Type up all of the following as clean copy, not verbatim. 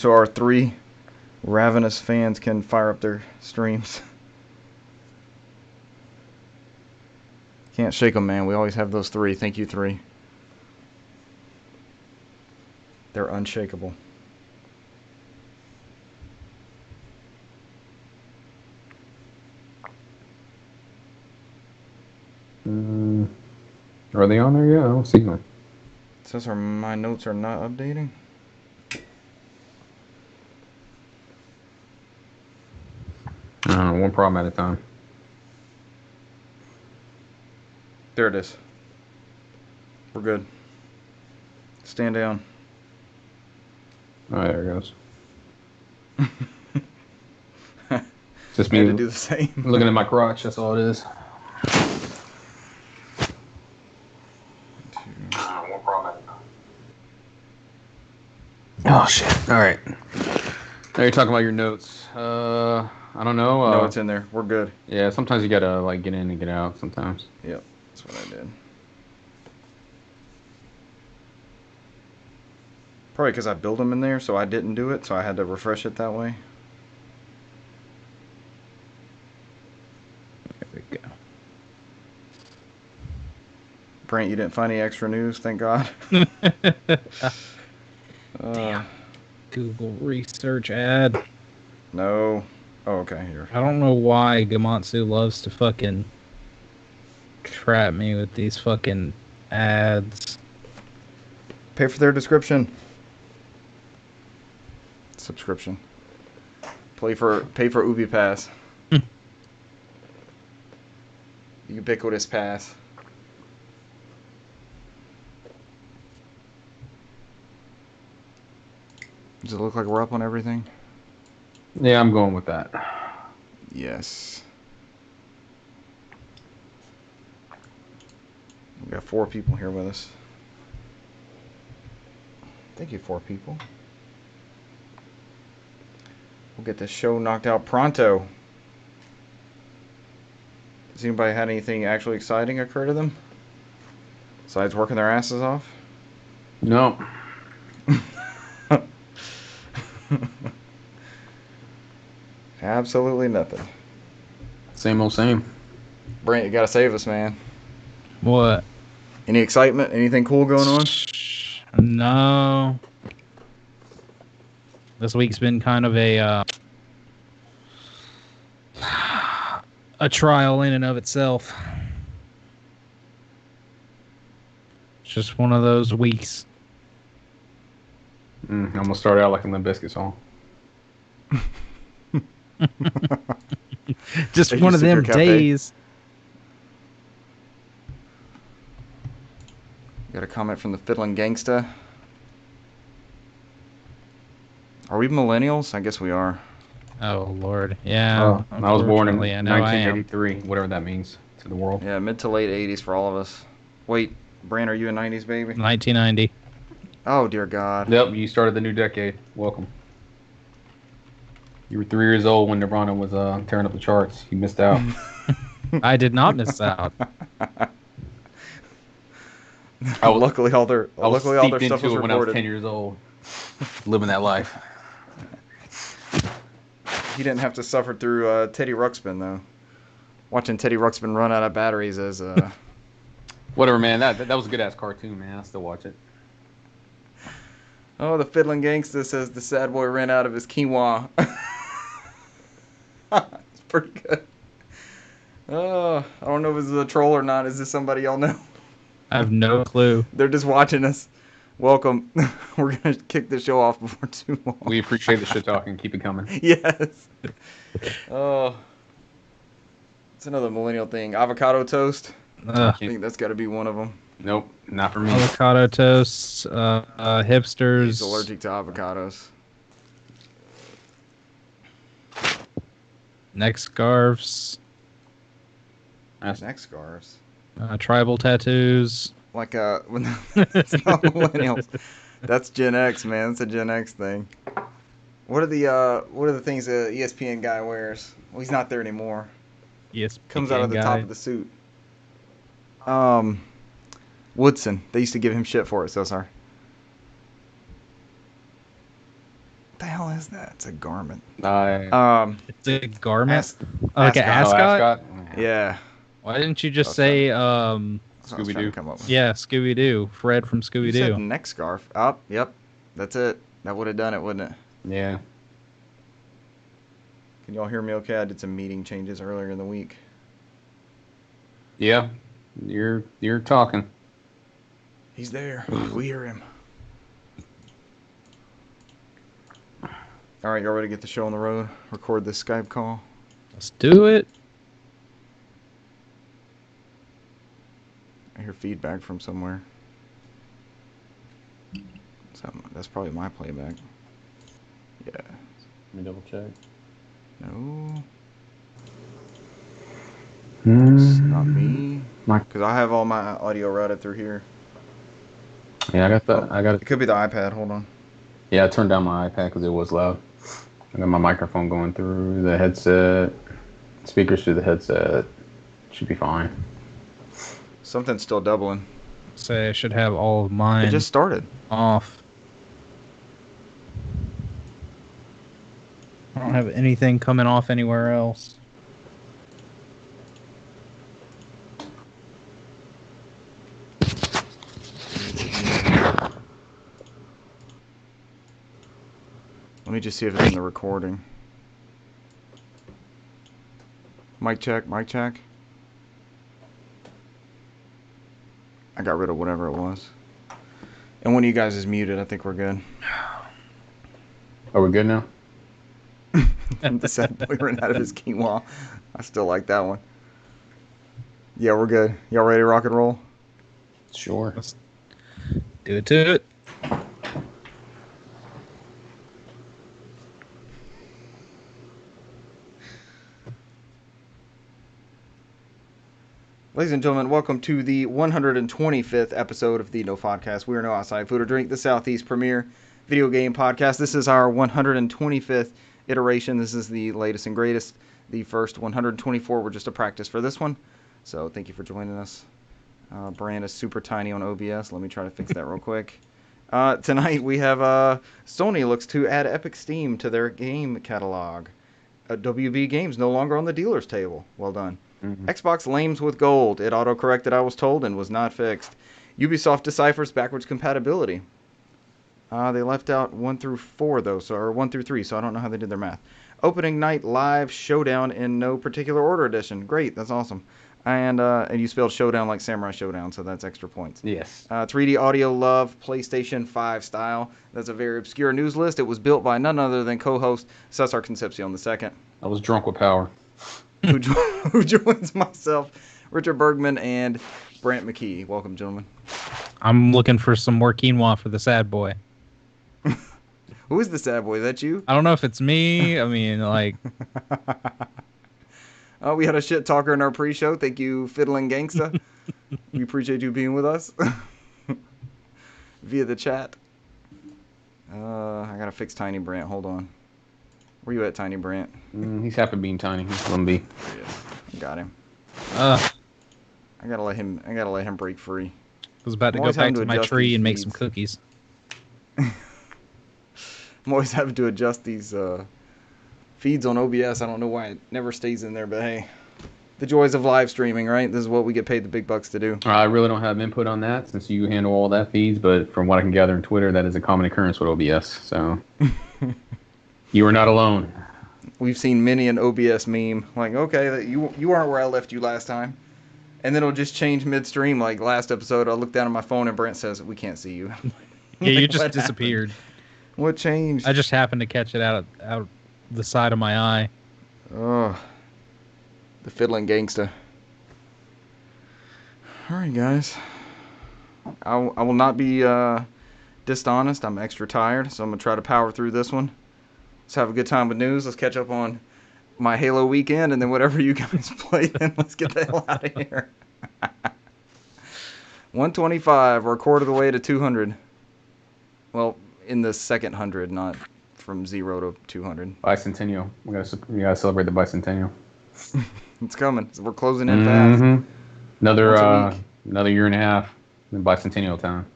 So our 3 ravenous fans can fire up their streams. Can't shake them, man. We always have those 3. Thank you, 3. They're unshakable. Are they on there? Yeah, I don't see them. It says my notes are not updating. One problem at a time. There it is. We're good. Stand down. Oh, there it goes. Just I had me to do the same. looking at my crotch. That's all it is. One problem at a time. Oh shit! All right. Now you're talking about your notes. I don't know. No, it's in there. We're good. Yeah, sometimes you gotta like get in and get out. Sometimes. Yep, that's what I did. Probably because I built them in there, so I didn't do it, so I had to refresh it that way. There we go. Brant, you didn't find any extra news, thank God. Damn. Google research ad. No. Oh, okay, here. I don't know why Gamatsu loves to fucking trap me with these fucking ads. Pay for their subscription. Pay for Ubi Pass. Ubiquitous Pass. Does it look like we're up on everything? Yeah, I'm going with that. Yes. We got 4 people here with us. Thank you, 4 people. We'll get this show knocked out pronto. Has anybody had anything actually exciting occur to them? Besides working their asses off? No. Absolutely nothing. Same old same. Brent, you gotta save us, man. What? Any excitement? Anything cool going on? No. This week's been kind of a trial in and of itself. It's just one of those weeks. I'm gonna start out like a Limp Bizkit song. Just one of them days. Got a comment from the Fiddlin' Gangsta. Are we millennials? I guess we are. Oh, Lord. Yeah. I was born in Unfortunately, I know I am. 1983, whatever that means to the world. Yeah, mid to late 80s for all of us. Wait, Brant, are you a 90s baby? 1990. Oh, dear God. Yep, you started the new decade. Welcome. You were 3 years old when Nirvana was tearing up the charts. You missed out. I did not miss out. Luckily, all their stuff was recorded when I was recorded. 10 years old, living that life. He didn't have to suffer through Teddy Ruxpin, though. Watching Teddy Ruxpin run out of batteries as... Whatever, man. That was a good-ass cartoon, man. I still watch it. Oh, the Fiddlin' Gangsta says the sad boy ran out of his quinoa. It's pretty good. Oh, I don't know if this is a troll or not. Is this somebody y'all know? I have no clue. They're just watching us. Welcome. We're going to kick the show off before too long. We appreciate the shit talking. Keep it coming. Yes. Oh. It's another millennial thing. Avocado toast. I think that's got to be one of them. Nope, not for me. Avocado toast, hipsters. He's allergic to avocados. Neck scarves. Neck scarves. Tribal tattoos. Like it's not millennials. That's Gen X, man. It's a Gen X thing. What are the things the ESPN guy wears? Well, he's not there anymore. Yes. Comes out of the top of the suit. Woodson. They used to give him shit for it, so sorry. the hell is that? It's a garment. It's a garment. Like an ascot. ascot. Yeah. Why didn't you just say Scooby-Doo? Yeah, Scooby-Doo. Fred from Scooby-Doo. You said neck scarf. Oh, yep. That's it. That would have done it, wouldn't it? Yeah. Can y'all hear me okay? I did some meeting changes earlier in the week. Yeah. You're talking. He's there. We hear him. All right, y'all ready to get the show on the road? Record this Skype call? Let's do it. I hear feedback from somewhere. That's probably my playback. Yeah. Let me double check. No. It's not me. Because I have all my audio routed through here. Yeah, I got it. It could be the iPad. Hold on. Yeah, I turned down my iPad because it was loud. I got my microphone going through the headset. Speakers through the headset. Should be fine. Something's still doubling. Say I should have all of mine. It just started. Off. I don't have anything coming off anywhere else. Let me just see if it's in the recording. Mic check, mic check. I got rid of whatever it was. And one of you guys is muted. I think we're good. Are we good now? The sad boy ran out of his quinoa. I still like that one. Yeah, we're good. Y'all ready to rock and roll? Sure. Let's do it to it. Ladies and gentlemen, welcome to the 125th episode of the NOFODcast. We are no outside food or drink, the Southeast premier video game podcast. This is our 125th iteration. This is the latest and greatest. The first 124 were just a practice for this one. So thank you for joining us. Brand is super tiny on OBS. Let me try to fix that real quick. Tonight we have Sony looks to add Epic Steam to their game catalog. WB Games no longer on the dealer's table. Well done. Mm-hmm. Xbox lames with gold. It auto-corrected, I was told, and was not fixed. Ubisoft deciphers backwards compatibility. They left out 1 through 4, though, or 1 through 3, so I don't know how they did their math. Opening night live showdown in no particular order edition. Great, that's awesome. And you spelled showdown like Samurai Showdown, so that's extra points. Yes. 3D audio love, PlayStation 5 style. That's a very obscure news list. It was built by none other than co-host Cesar Concepcion II. I was drunk with power. who joins myself, Richard Bergman, and Brant McKee. Welcome, gentlemen. I'm looking for some more quinoa for the sad boy. Who is the sad boy? Is that you? I don't know if it's me. I mean, like... We had a shit talker in our pre-show. Thank you, Fiddling Gangsta. We appreciate you being with us. Via the chat. I gotta fix Tiny Brant. Hold on. Where you at, Tiny Brant? He's happy being tiny. He's Limby. Got him. I gotta let him break free. was about to go back to my tree and make some cookies. I'm always having to adjust these feeds on OBS. I don't know why it never stays in there, but hey, the joys of live streaming, right? This is what we get paid the big bucks to do. I really don't have input on that since you handle all that feeds, but from what I can gather in Twitter, that is a common occurrence with OBS. So you are not alone. We've seen many an OBS meme like, okay, you aren't where I left you last time, and then it'll just change midstream. Like last episode, I looked down at my phone and Brent says, "We can't see you." Yeah, you just disappeared. What changed? I just happened to catch it out the side of my eye. Oh, the fiddling gangsta. All right, guys. I will not be dishonest. I'm extra tired, so I'm gonna try to power through this one. Let's have a good time with news. Let's catch up on my Halo weekend, and then whatever you guys play, then let's get the hell out of here. 125. We're a quarter of the way to 200. Well, in the second 100, not from 0 to 200. Bicentennial. We gotta celebrate the bicentennial. It's coming. We're closing in fast. Another year and a half in bicentennial time.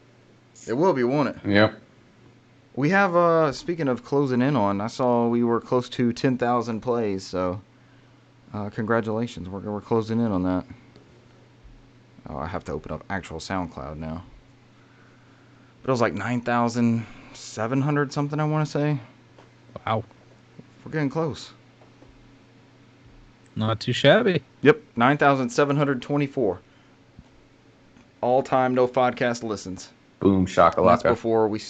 It will be, won't it? Yep. We have, speaking of closing in on, I saw we were close to 10,000 plays, so congratulations. We're closing in on that. Oh, I have to open up actual SoundCloud now. But it was like 9,700 something, I want to say. Wow. We're getting close. Not too shabby. Yep, 9,724. All-time NOFODcast listens. Boom And shakalaka. that's before we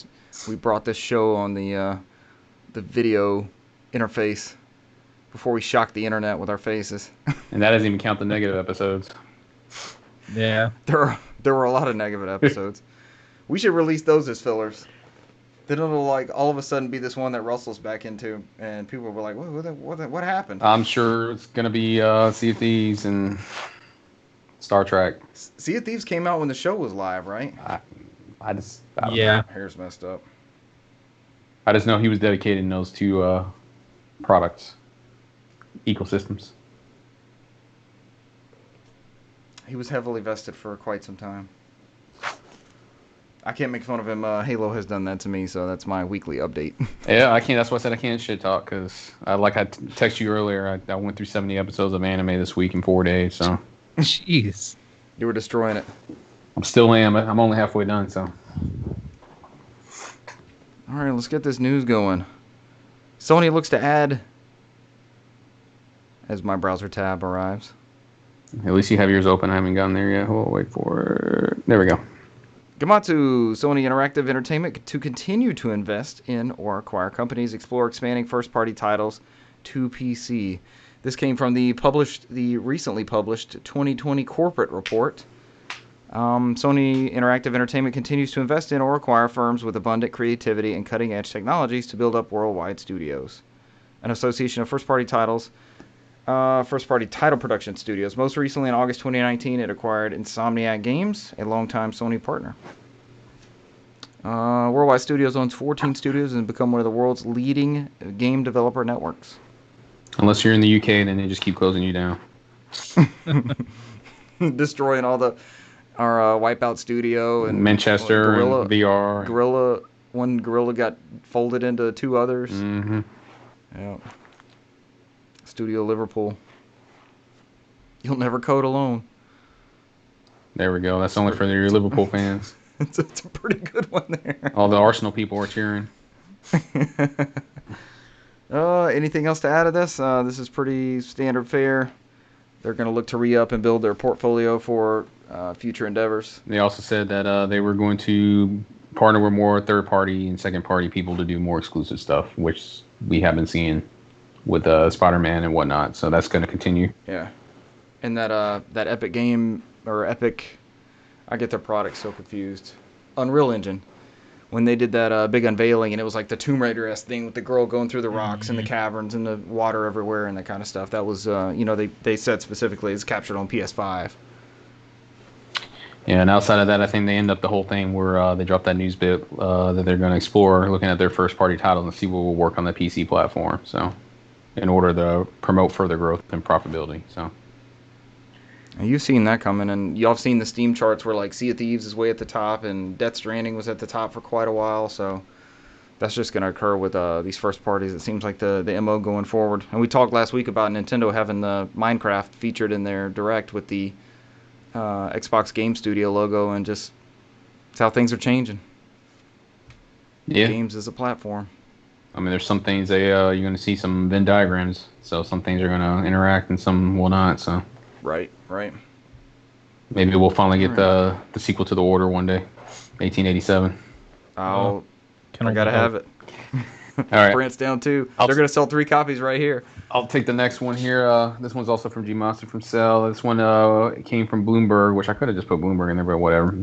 brought this show on the video interface. Before we shocked the internet with our faces. And that doesn't even count the negative episodes. Yeah. There were a lot of negative episodes. We should release those as fillers. Then it'll like all of a sudden be this one that Russell's back into, and people will be like, what happened? I'm sure it's gonna be Sea of Thieves and Star Trek. Sea of Thieves came out when the show was live, right? I don't know. Yeah. Hair's messed up. I just know he was dedicated in those two products, ecosystems. He was heavily vested for quite some time. I can't make fun of him. Halo has done that to me, so that's my weekly update. Yeah, I can't. That's why I said I can't shit talk, because I texted you earlier. I went through 70 episodes of anime this week in 4 days, so. Jeez. You were destroying it. I'm still am. I'm only halfway done, so. All right, let's get this news going. Sony looks to add, as my browser tab arrives. At least you have yours open. I haven't gotten there yet. We'll wait for it. There we go. Gamatsu, Sony Interactive Entertainment, to continue to invest in or acquire companies, explore expanding first-party titles to PC. This came from the recently published 2020 corporate report. Sony Interactive Entertainment continues to invest in or acquire firms with abundant creativity and cutting-edge technologies to build up worldwide studios. An association of first-party title production studios. Most recently, in August 2019, it acquired Insomniac Games, a longtime Sony partner. Worldwide Studios owns 14 studios and has become one of the world's leading game developer networks. Unless you're in the UK, then they just keep closing you down. Destroying all our Wipeout studio and Manchester Gorilla, and VR. One Gorilla got folded into two others. Mm-hmm. Yeah. Studio Liverpool. You'll never code alone. There we go. That's only for your Liverpool fans. It's a pretty good one there. All the Arsenal people are cheering. Anything else to add to this? This is pretty standard fare. They're going to look to re-up and build their portfolio for future endeavors. They also said that they were going to partner with more third-party and second-party people to do more exclusive stuff, which we have been seeing with Spider-Man and whatnot. So that's going to continue. Yeah. And that Epic game, or Epic, I get their products so confused. Unreal Engine. When they did that big unveiling, and it was like the Tomb Raider-esque thing with the girl going through the rocks and the caverns and the water everywhere and that kind of stuff. That was, they said specifically it's captured on PS5. Yeah, and outside of that, I think they end up the whole thing where they dropped that news bit that they're going to explore looking at their first-party titles and see what will work on the PC platform. So, in order to promote further growth and profitability. So. And you've seen that coming, and y'all have seen the Steam charts where like Sea of Thieves is way at the top, and Death Stranding was at the top for quite a while. So that's just going to occur with these first parties. It seems like the MO going forward. And we talked last week about Nintendo having the Minecraft featured in their Direct with the Xbox Game Studio logo, and just it's how things are changing. Yeah. Games as a platform. I mean, there's some things you're going to see some Venn diagrams. So some things are going to interact and some will not. So. Right. Maybe we'll finally get the sequel to The Order one day, 1887. I gotta have it. All right. Brant's down too. They're gonna sell 3 copies right here. I'll take the next one here. This one's also from G Monster from Cell. This one came from Bloomberg, which I could have just put Bloomberg in there, but whatever.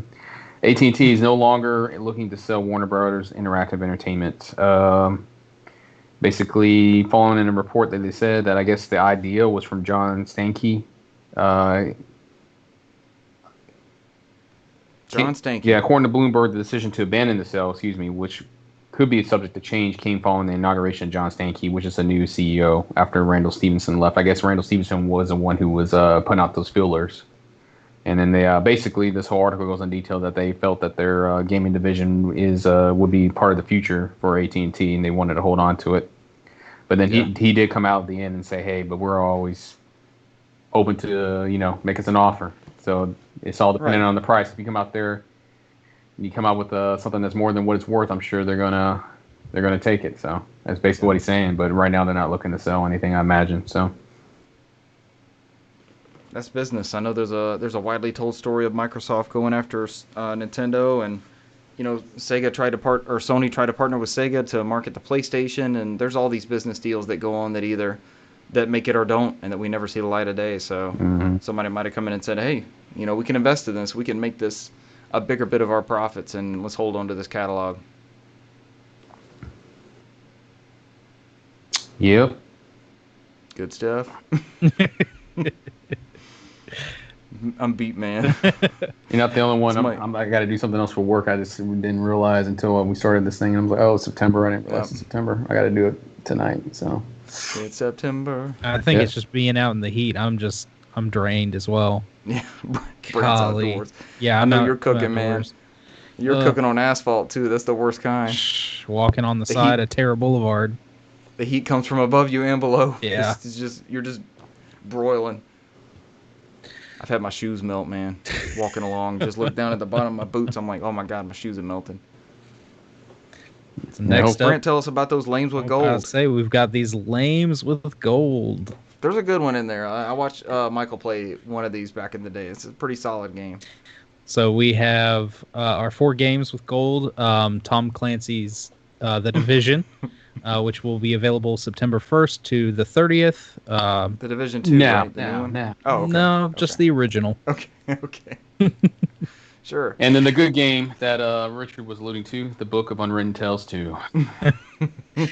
AT&T is no longer looking to sell Warner Brothers Interactive Entertainment. Basically, following in a report that they said that I guess the idea was from John Stankey. John Stankey. Yeah, according to Bloomberg, the decision to abandon the sale, which could be subject to change, came following the inauguration of John Stankey, which is a new CEO after Randall Stevenson left. I guess Randall Stevenson was the one who was putting out those fillers And then they basically this whole article goes in detail that they felt that their gaming division would be part of the future for AT&T, and they wanted to hold on to it. But then he did come out at the end and say, hey, but we're always open to make us an offer. So it's all dependent on the price. If you come out there and you come out with something that's more than what it's worth, I'm sure they're gonna take it. So that's basically what he's saying. But right now they're not looking to sell anything, I imagine. So. That's business. I know there's a widely told story of Microsoft going after Nintendo, and Sony tried to partner with Sega to market the PlayStation, and there's all these business deals that go on that make it or don't, and that we never see the light of day. So somebody might have come in and said, hey, we can invest in this, we can make this a bigger bit of our profits, and let's hold on to this catalog. Yep. Good stuff. I'm beat, man. You're not the only one. I got to do something else for work. I just didn't realize until we started this thing. I was like, oh, September. I didn't realize it's September. I got to do it tonight. So it's September. I think it's just being out in the heat. I'm drained as well. Yeah, Brent's outdoors. Yeah, I know you're cooking, man. You're cooking on asphalt too. That's the worst kind. Walking on the side of Terra Boulevard. The heat comes from above you and below. Yeah, you're just broiling. I've had my shoes melt, man. Walking along, just look down at the bottom of my boots. I'm like, oh my god, my shoes are melting. So next up, Brent, tell us about those lames with gold. I'll say we've got these lames with gold. There's a good one in there. I watched Michael play one of these back in the day. It's a pretty solid game. So we have our 4 games with gold. Tom Clancy's The Division, which will be available September 1st to the 30th. The Division 2, right? No. Oh, okay. No, just the original. Okay. Sure. And then the good game that Richard was alluding to, the Book of Unwritten Tales 2.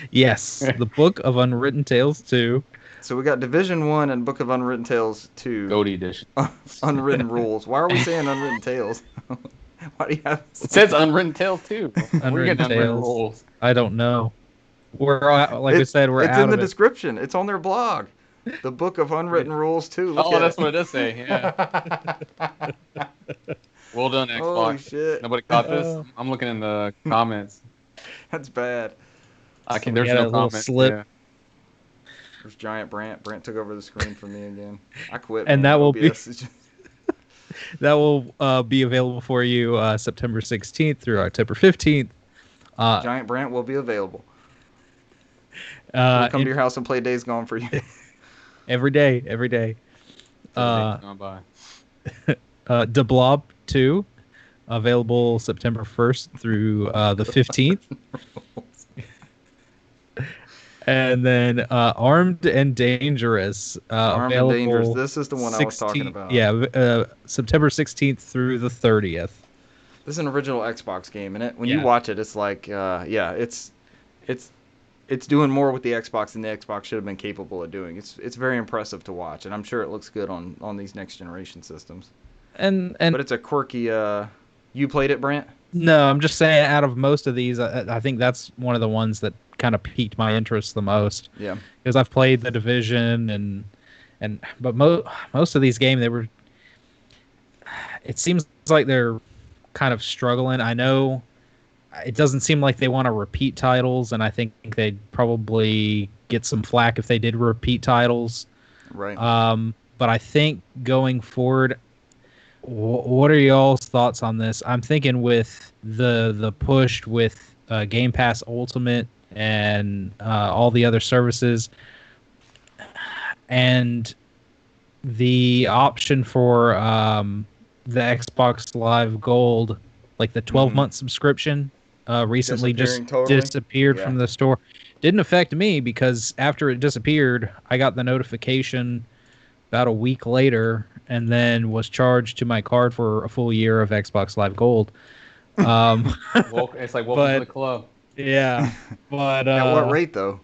Yes, the Book of Unwritten Tales 2. So we got Division 1 and Book of Unwritten Tales 2. Goldie edition. Unwritten rules. Why are we saying Unwritten Tales? Why do you have... It says Unwritten Tales 2. Unwritten Tales. Rules. I don't know. We said, we're it's out in the of description. It's on their blog. The Book of Unwritten Rules 2. That's what it does say. Yeah. Well done, Xbox. Holy shit. Nobody caught this? I'm looking in the comments. That's bad. There's no comment. Slip. Yeah. There's Giant Brant. Brant took over the screen for me again. I quit. And man. that will be... just... That will be available for you September 16th through October 15th. Giant Brant will be available. We'll come to your house and play Days Gone for you. Every day. Gone by. The Blob 2, available September 1st through the 15th. And then Armed and Dangerous. Armed and Dangerous. This is the one I was talking about. Yeah, September 16th through the 30th. This is an original Xbox game, and when you watch it, it's like, it's doing more with the Xbox than the Xbox should have been capable of doing. It's very impressive to watch, and I'm sure it looks good on these next generation systems. But it's a quirky. You played it, Brant? No, I'm just saying. Out of most of these, I think that's one of the ones that kind of piqued my interest the most. Yeah, because I've played The Division but most of these games, they were. It seems like they're kind of struggling. I know it doesn't seem like they want to repeat titles, and I think they'd probably get some flack if they did repeat titles. Right. But I think going forward, what are y'all's thoughts on this? I'm thinking with the push with Game Pass Ultimate and all the other services, and the option for the Xbox Live Gold, like the 12-month subscription, recently just disappeared from the store. Didn't affect me because after it disappeared, I got the notification about a week later and then was charged to my card for a full year of Xbox Live Gold. It's like welcome to the club. Yeah, but at what rate though?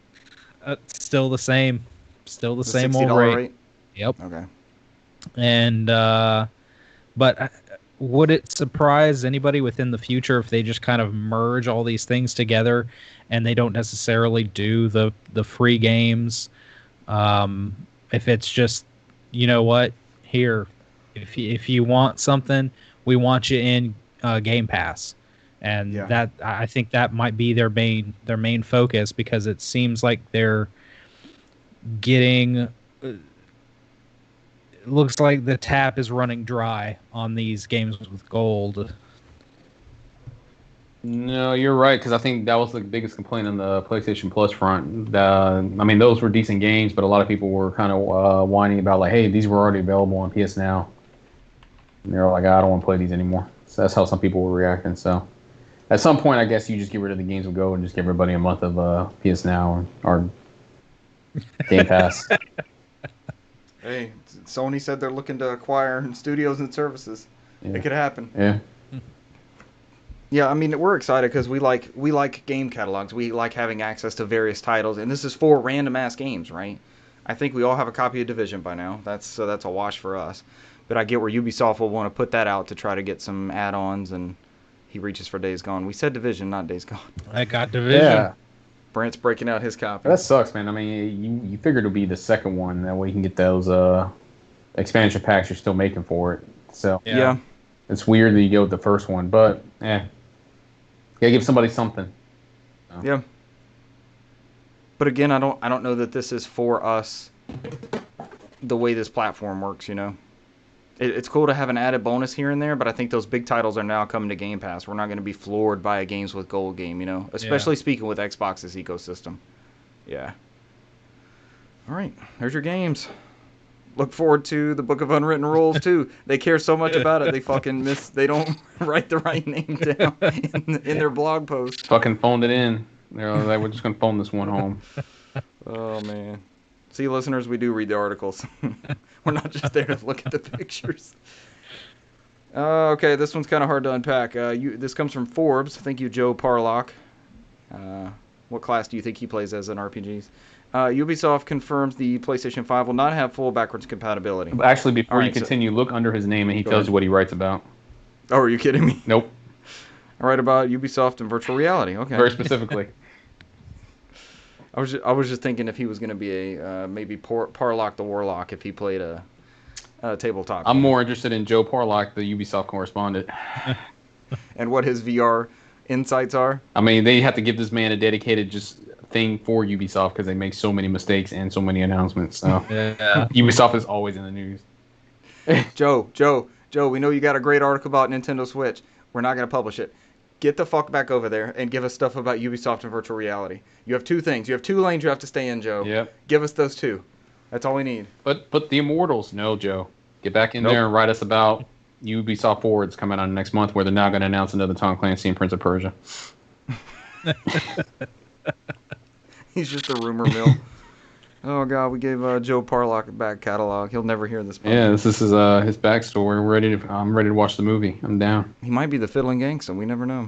Still the same. Still the same $60 old rate. Yep. Okay. And but would it surprise anybody within the future if they just kind of merge all these things together and they don't necessarily do the free games? If it's just, you know what, here, If you want something, we want you in Game Pass, and that I think that might be their main focus, because it seems like they're getting. It looks like the tap is running dry on these games with gold. No, you're right, because I think that was the biggest complaint on the PlayStation Plus front. I mean, those were decent games, but a lot of people were kind of whining about, like, hey, these were already available on PS Now. And they were like, I don't want to play these anymore. So that's how some people were reacting. So at some point, I guess you just get rid of the games with Go and just give everybody a month of PS Now or Game Pass. Hey, Sony said they're looking to acquire studios and services. Yeah. It could happen. Yeah. Yeah, I mean, we're excited because we like game catalogs. We like having access to various titles, and this is for random ass games, right? I think we all have a copy of Division by now. That's a wash for us. But I get where Ubisoft will want to put that out to try to get some add-ons, and he reaches for Days Gone. We said Division, not Days Gone. I got Division. Yeah. Brent's breaking out his copy. That sucks, man. I mean, you figured it would be the second one. That way you can get those expansion packs you're still making for it. So yeah. It's weird that you go with the first one, but gotta give somebody something. So. Yeah. But again, I don't know that this is for us the way this platform works, you know. It's cool to have an added bonus here and there, but I think those big titles are now coming to Game Pass. We're not going to be floored by a Games with Gold game, you know, especially speaking with Xbox's ecosystem. Yeah. All right, there's your games. Look forward to the Book of Unwritten Rules too. They care so much about it, they don't write the right name down in their blog post. Fucking phoned it in. They're like, we're just gonna phone this one home. Oh man. See, listeners, we do read the articles. We're not just there to look at the pictures. Okay, this one's kind of hard to unpack. This comes from Forbes. Thank you, Joe Parlock. What class do you think he plays as in RPGs? Ubisoft confirms the PlayStation 5 will not have full backwards compatibility. Actually, before you continue, look under his name and he tells you what he writes about. Oh, are you kidding me? Nope. I write about Ubisoft and virtual reality. Okay. Very specifically. I was just thinking if he was going to be a maybe Parlock the Warlock if he played a tabletop. I'm more interested in Joe Parlock, the Ubisoft correspondent, and what his VR insights are. I mean, they have to give this man a dedicated thing for Ubisoft because they make so many mistakes and so many announcements. So yeah. Ubisoft is always in the news. Joe, we know you got a great article about Nintendo Switch. We're not going to publish it. Get the fuck back over there and give us stuff about Ubisoft and virtual reality. You have two things. You have two lanes you have to stay in, Joe. Yep. Give us those two. That's all we need. But the Immortals, no, Joe. Get back in there and write us about Ubisoft Forward's coming out next month, where they're now going to announce another Tom Clancy and Prince of Persia. He's just a rumor mill. Oh God, we gave Joe Parlock a back catalog. He'll never hear this. Yeah, this is his backstory. I'm ready to watch the movie. I'm down. He might be the fiddling gangsta. We never know.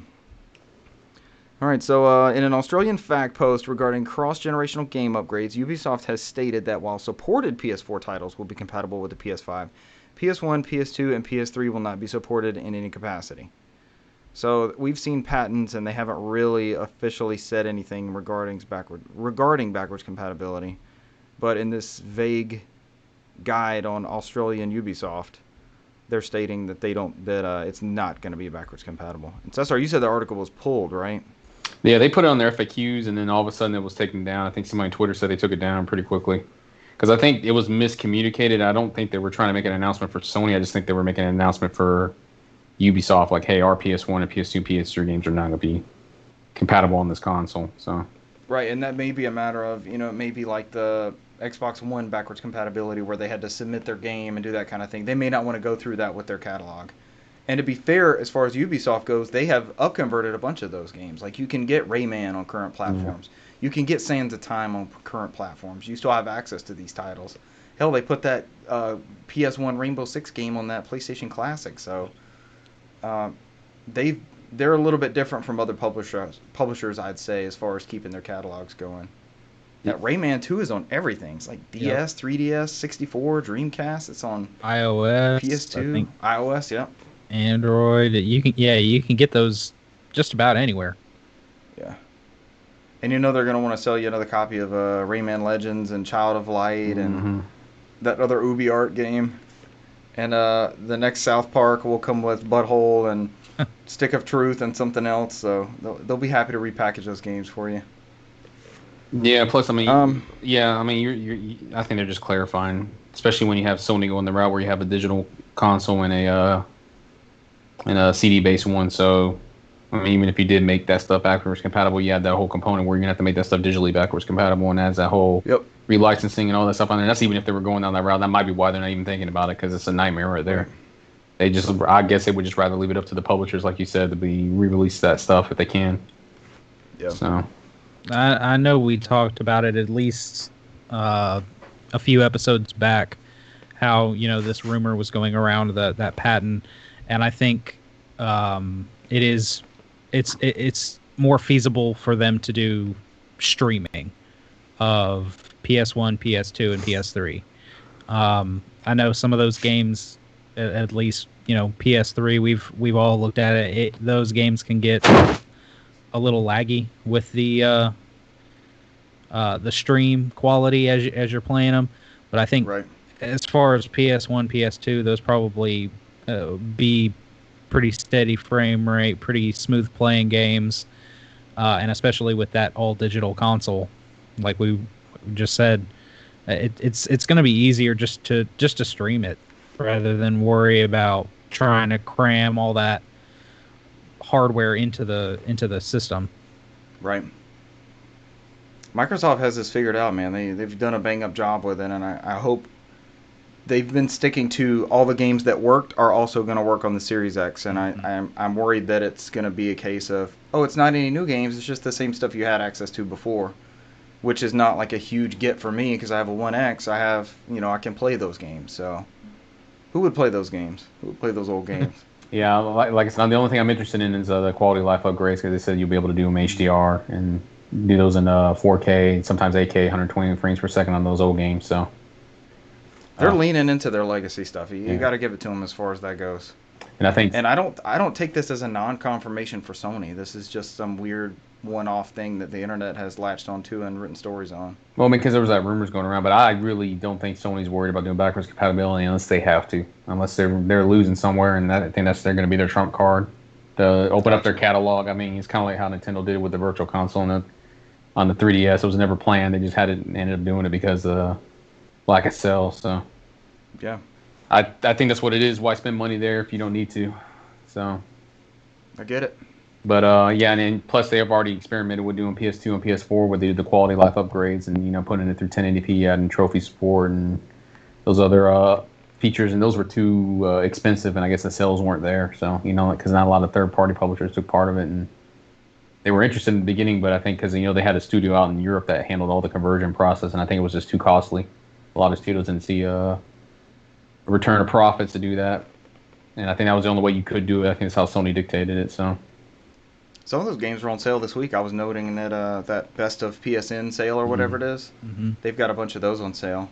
All right, so in an Australian fact post regarding cross-generational game upgrades, Ubisoft has stated that while supported PS4 titles will be compatible with the PS5, PS1, PS2, and PS3 will not be supported in any capacity. So we've seen patents, and they haven't really officially said anything regarding backwards compatibility. But in this vague guide on Australian Ubisoft, they're stating that it's not going to be backwards compatible. And Cesar, you said the article was pulled, right? Yeah, they put it on their FAQs, and then all of a sudden it was taken down. I think somebody on Twitter said they took it down pretty quickly. Because I think it was miscommunicated. I don't think they were trying to make an announcement for Sony. I just think they were making an announcement for Ubisoft, like, hey, our PS1 and PS2, PS3 games are not going to be compatible on this console. So. Right, and that may be a matter of, it may be like the Xbox One backwards compatibility where they had to submit their game and do that kind of thing. They may not want to go through that with their catalog. And to be fair, as far as Ubisoft goes, they have upconverted a bunch of those games. Like, you can get Rayman on current platforms. You can get Sands of Time on current platforms. You still have access to these titles. Hell, they put that PS1 Rainbow Six game on that PlayStation Classic. So they're a little bit different from other publishers, I'd say, as far as keeping their catalogs going. That Rayman 2 is on everything. It's like DS, 3DS, 64, Dreamcast. It's on iOS, PS2, iOS, yep. Android. You can get those just about anywhere. Yeah. And they're going to want to sell you another copy of Rayman Legends and Child of Light and that other UbiArt game. And the next South Park will come with Butthole and Stick of Truth and something else. So they'll be happy to repackage those games for you. Yeah. Plus, I mean, I think they're just clarifying, especially when you have Sony going the route where you have a digital console and a CD-based one. So, I mean, even if you did make that stuff backwards compatible, you had that whole component where you're gonna have to make that stuff digitally backwards compatible, and adds that whole relicensing and all that stuff on there. That's even if they were going down that route. That might be why they're not even thinking about it, because it's a nightmare right there. I guess they would just rather leave it up to the publishers, like you said, to be re-release that stuff if they can. Yeah. So, I know we talked about it at least a few episodes back, how this rumor was going around that patent, and I think it's more feasible for them to do streaming of PS1, PS2, and PS3. I know some of those games, at least PS3, we've all looked at it. Those games can get a little laggy with the stream quality as you're playing them. But I think as far as PS1, PS2, those probably be pretty steady frame rate, pretty smooth playing games, and especially with that all digital console, like we just said, it's going to be easier just to stream it rather than worry about trying to cram all that hardware into the system. Right. Microsoft has this figured out, man. They've done a bang up job with it, and I hope they've been sticking to all the games that worked are also going to work on the Series X, and I'm worried that it's going to be a case of, it's not any new games, it's just the same stuff you had access to before, which is not like a huge get for me because I have a 1X. I have, I can play those games. So who would play those games? Who would play those old games? Yeah, like it's not the only thing I'm interested in is the quality of life upgrades, because they said you'll be able to do them HDR and do those in 4K, sometimes 8K, 120 frames per second on those old games. So they're leaning into their legacy stuff. You got to give it to them as far as that goes. And I don't take this as a non-confirmation for Sony. This is just some weird one-off thing that the internet has latched onto and written stories on. Well, because there was that rumors going around, but I really don't think Sony's worried about doing backwards compatibility unless they have to, unless they're losing somewhere, and I think they're going to be their trump card to open up their catalog. I mean, it's kind of like how Nintendo did it with the Virtual Console on the 3DS. It was never planned; they just ended up doing it because of lack of sales. So, yeah, I think that's what it is. Why spend money there if you don't need to? So, I get it. But and then plus they have already experimented with doing PS2 and PS4 with the quality of life upgrades and putting it through 1080p, adding trophy support and those other features, and those were too expensive, and I guess the sales weren't there. So because not a lot of third-party publishers took part of it, and they were interested in the beginning, but I think because they had a studio out in Europe that handled all the conversion process, and I think it was just too costly. A lot of studios didn't see a return of profits to do that, and I think that was the only way you could do it. I think that's how Sony dictated it. So. Some of those games were on sale this week. I was noting that that Best of PSN sale or whatever it is. Mm-hmm. They've got a bunch of those on sale.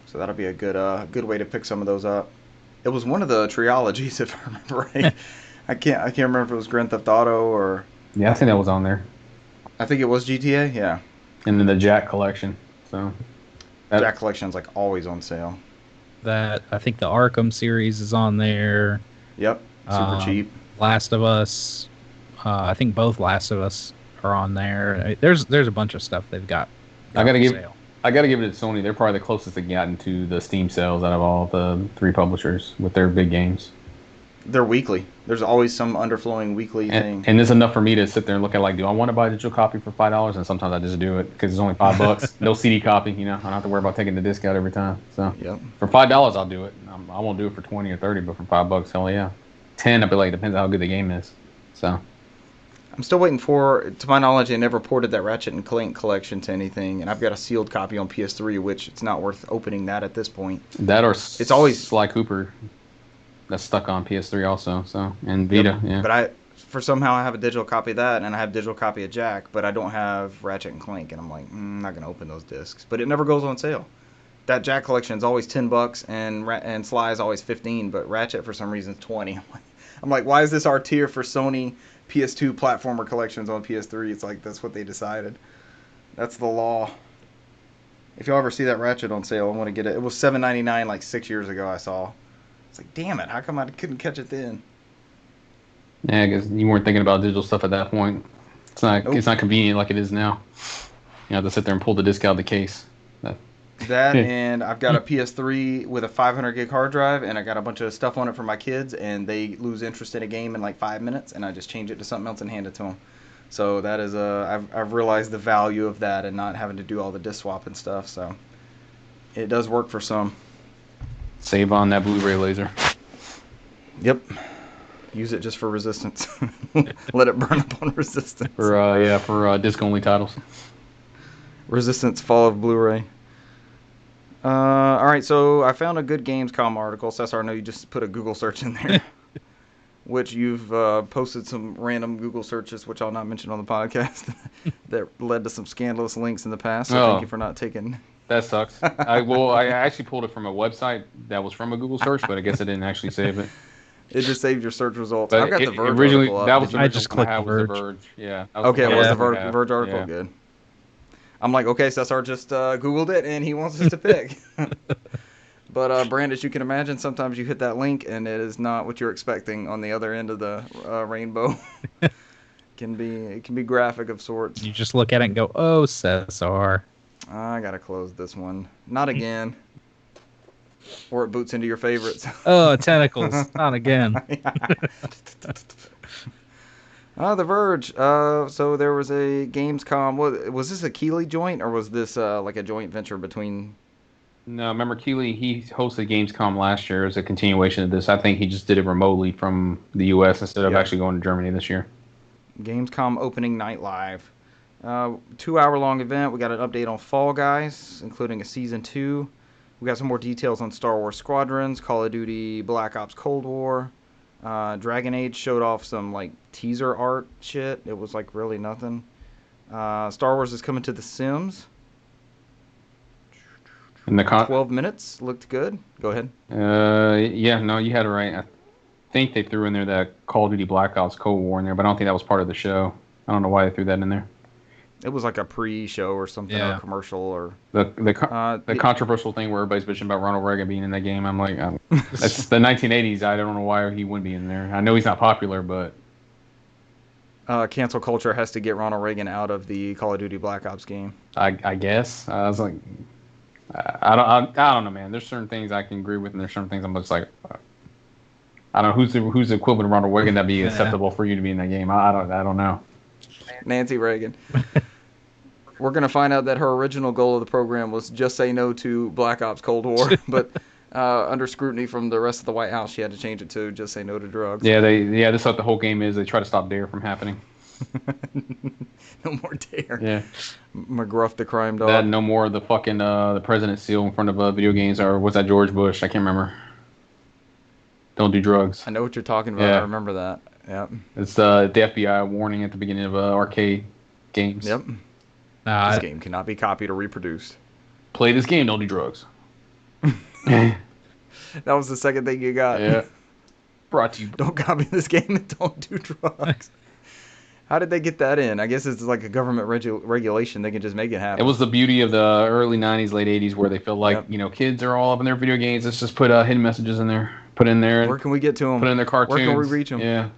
So that'll be a good way to pick some of those up. It was one of the trilogies, if I remember right. I can't remember if it was Grand Theft Auto or. Yeah, I think that was on there. I think it was GTA. Yeah. And then the Jack collection. So. Jack collection's like always on sale. That I think the Arkham series is on there. Yep. Super cheap. Last of Us. I think both Last of Us are on there. There's a bunch of stuff they've got. I gotta give it to Sony. They're probably the closest they've gotten to the Steam sales out of all the three publishers with their big games. They're weekly. There's always some underflowing weekly thing. And it's enough for me to sit there and look at do I want to buy a digital copy for $5? And sometimes I just do it because it's only $5. No CD copy. I don't have to worry about taking the disc out every time. So for $5 I'll do it. I won't do it for 20 or 30, but for $5, hell yeah. 10 I'd be like, depends on how good the game is. So. I'm still waiting to my knowledge, they never ported that Ratchet and Clank collection to anything, and I've got a sealed copy on PS3, which it's not worth opening that at this point. That or it's always Sly Cooper that's stuck on PS3 also, so and Vita. Yep. Yeah. But somehow I have a digital copy of that, and I have a digital copy of Jack, but I don't have Ratchet and Clank, and I'm like, I'm not gonna open those discs. But it never goes on sale. That Jack collection is always $10, and Sly is always $15, but Ratchet for some reason is $20. I'm like, why is this our tier for Sony PS2 platformer collections on PS3? It's like that's what they decided. That's the law. If y'all ever see that Ratchet on sale, I want to get it. It was $7.99 like 6 years ago. I saw. It's like, damn it! How come I couldn't catch it then? Yeah, because you weren't thinking about digital stuff at that point. It's not. Nope. It's not convenient like it is now. You have to sit there and pull the disc out of the case. That and I've got a PS3 with a 500 gig hard drive, and I got a bunch of stuff on it for my kids, and they lose interest in a game in like 5 minutes, and I just change it to something else and hand it to them. So that is I've realized the value of that and not having to do all the disc swap and stuff. So it does work for some. Save on that Blu-ray laser. Yep. Use it just for Resistance. Let it burn up on Resistance. For disc-only titles. Resistance Fall of Blu-ray. All right, so I found a good Gamescom article. Cesar, I know you just put a Google search in there, which you've posted some random Google searches, which I'll not mention on the podcast, that led to some scandalous links in the past. So thank you for not taking. That sucks. I actually pulled it from a website that was from a Google search, but I guess I didn't actually save it. It just saved your search results. But I've got the Verge originally, article up. that was I just clicked the Verge. Verge. Yeah. Okay, it was the Verge Verge article. Yeah. Good. I'm like, okay, Cesar just Googled it, and he wants us to pick. But, Brand, as you can imagine, sometimes you hit that link, and it is not what you're expecting on the other end of the rainbow. It can be graphic of sorts. You just look at it and go, oh, Cesar. I got to close this one. Not again. Or it boots into your favorites. Oh, tentacles. Not again. The Verge. So there was a Gamescom. Was this a Keighley joint, or was this like a joint venture between? No, remember Keighley? He hosted Gamescom last year as a continuation of this. I think he just did it remotely from the U.S. instead of actually going to Germany this year. Gamescom opening night live. 2-hour-long event. We got an update on Fall Guys, including a season 2. We got some more details on Star Wars Squadrons, Call of Duty Black Ops Cold War. Dragon Age showed off some like teaser art shit. It was like really nothing. Star Wars is coming to The Sims. And the 12 minutes looked good. Go ahead. Yeah, no, you had it right. I think they threw in there that Call of Duty Black Ops Cold War in there, but I don't think that was part of the show. I don't know why they threw that in there. It was like a pre-show or something, or a commercial, or the controversial thing where everybody's bitching about Ronald Reagan being in that game. I'm like, that's the 1980s. I don't know why he wouldn't be in there. I know he's not popular, but cancel culture has to get Ronald Reagan out of the Call of Duty Black Ops game. I guess I was like, I don't know, man. There's certain things I can agree with, and there's certain things I'm just like, I don't know who's the equivalent of Ronald Reagan that'd be acceptable for you to be in that game. I don't know. Nancy Reagan. We're going to find out that her original goal of the program was just say no to Black Ops Cold War, but under scrutiny from the rest of the White House, she had to change it to just say no to drugs. Yeah, this is what the whole game is. They try to stop DARE from happening. No more DARE. Yeah. McGruff the crime dog. That no more of the fucking the president's seal in front of video games, or was that George Bush? I can't remember. Don't do drugs. I know what you're talking about. Yeah. I remember that. Yep. It's the FBI warning at the beginning of arcade games. Yep. This game cannot be copied or reproduced. Play this game, don't do drugs. That was the second thing you got. Yeah. Brought to you. Don't copy this game and don't do drugs. How did they get that in? I guess it's like a government regulation. They can just make it happen. It was the beauty of the early 90s, late 80s, where they feel like, kids are all up in their video games. Let's just put hidden messages in there. Put in there. Where can we get to them? Put in their cartoons. Where can we reach them? Yeah.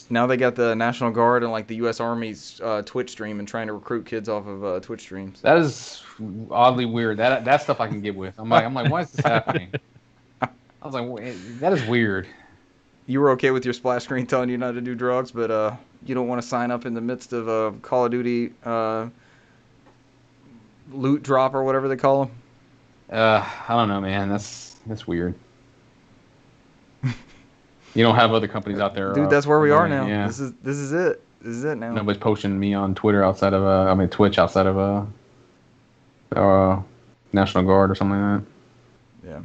Now they got the National Guard and like the U.S. Army's Twitch stream and trying to recruit kids off of Twitch streams. That is oddly weird. That stuff I can get with. I'm like, why is this happening? I was like, that is weird. You were okay with your splash screen telling you not to do drugs, but you don't want to sign up in the midst of a Call of Duty loot drop or whatever they call them. I don't know, man. That's weird. You don't have other companies out there, dude. That's where we are now. Yeah. This is it. This is it now. Nobody's posting me on Twitter outside of Twitch outside of National Guard or something like that.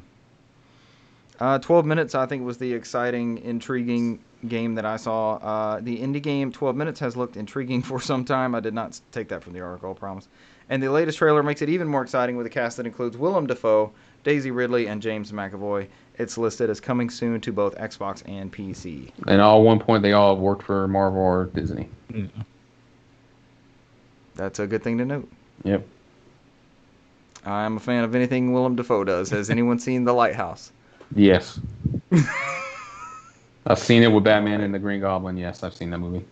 Yeah. 12 minutes, I think, was the exciting, intriguing game that I saw. The indie game 12 minutes has looked intriguing for some time. I did not take that from the article, I promise. And the latest trailer makes it even more exciting with a cast that includes Willem Dafoe, Daisy Ridley, and James McAvoy. It's listed as coming soon to both Xbox and PC. And at one point, they all have worked for Marvel or Disney. That's a good thing to note. Yep. I'm a fan of anything Willem Dafoe does. Has anyone seen The Lighthouse? Yes. I've seen it with Batman and the Green Goblin. Yes, I've seen that movie.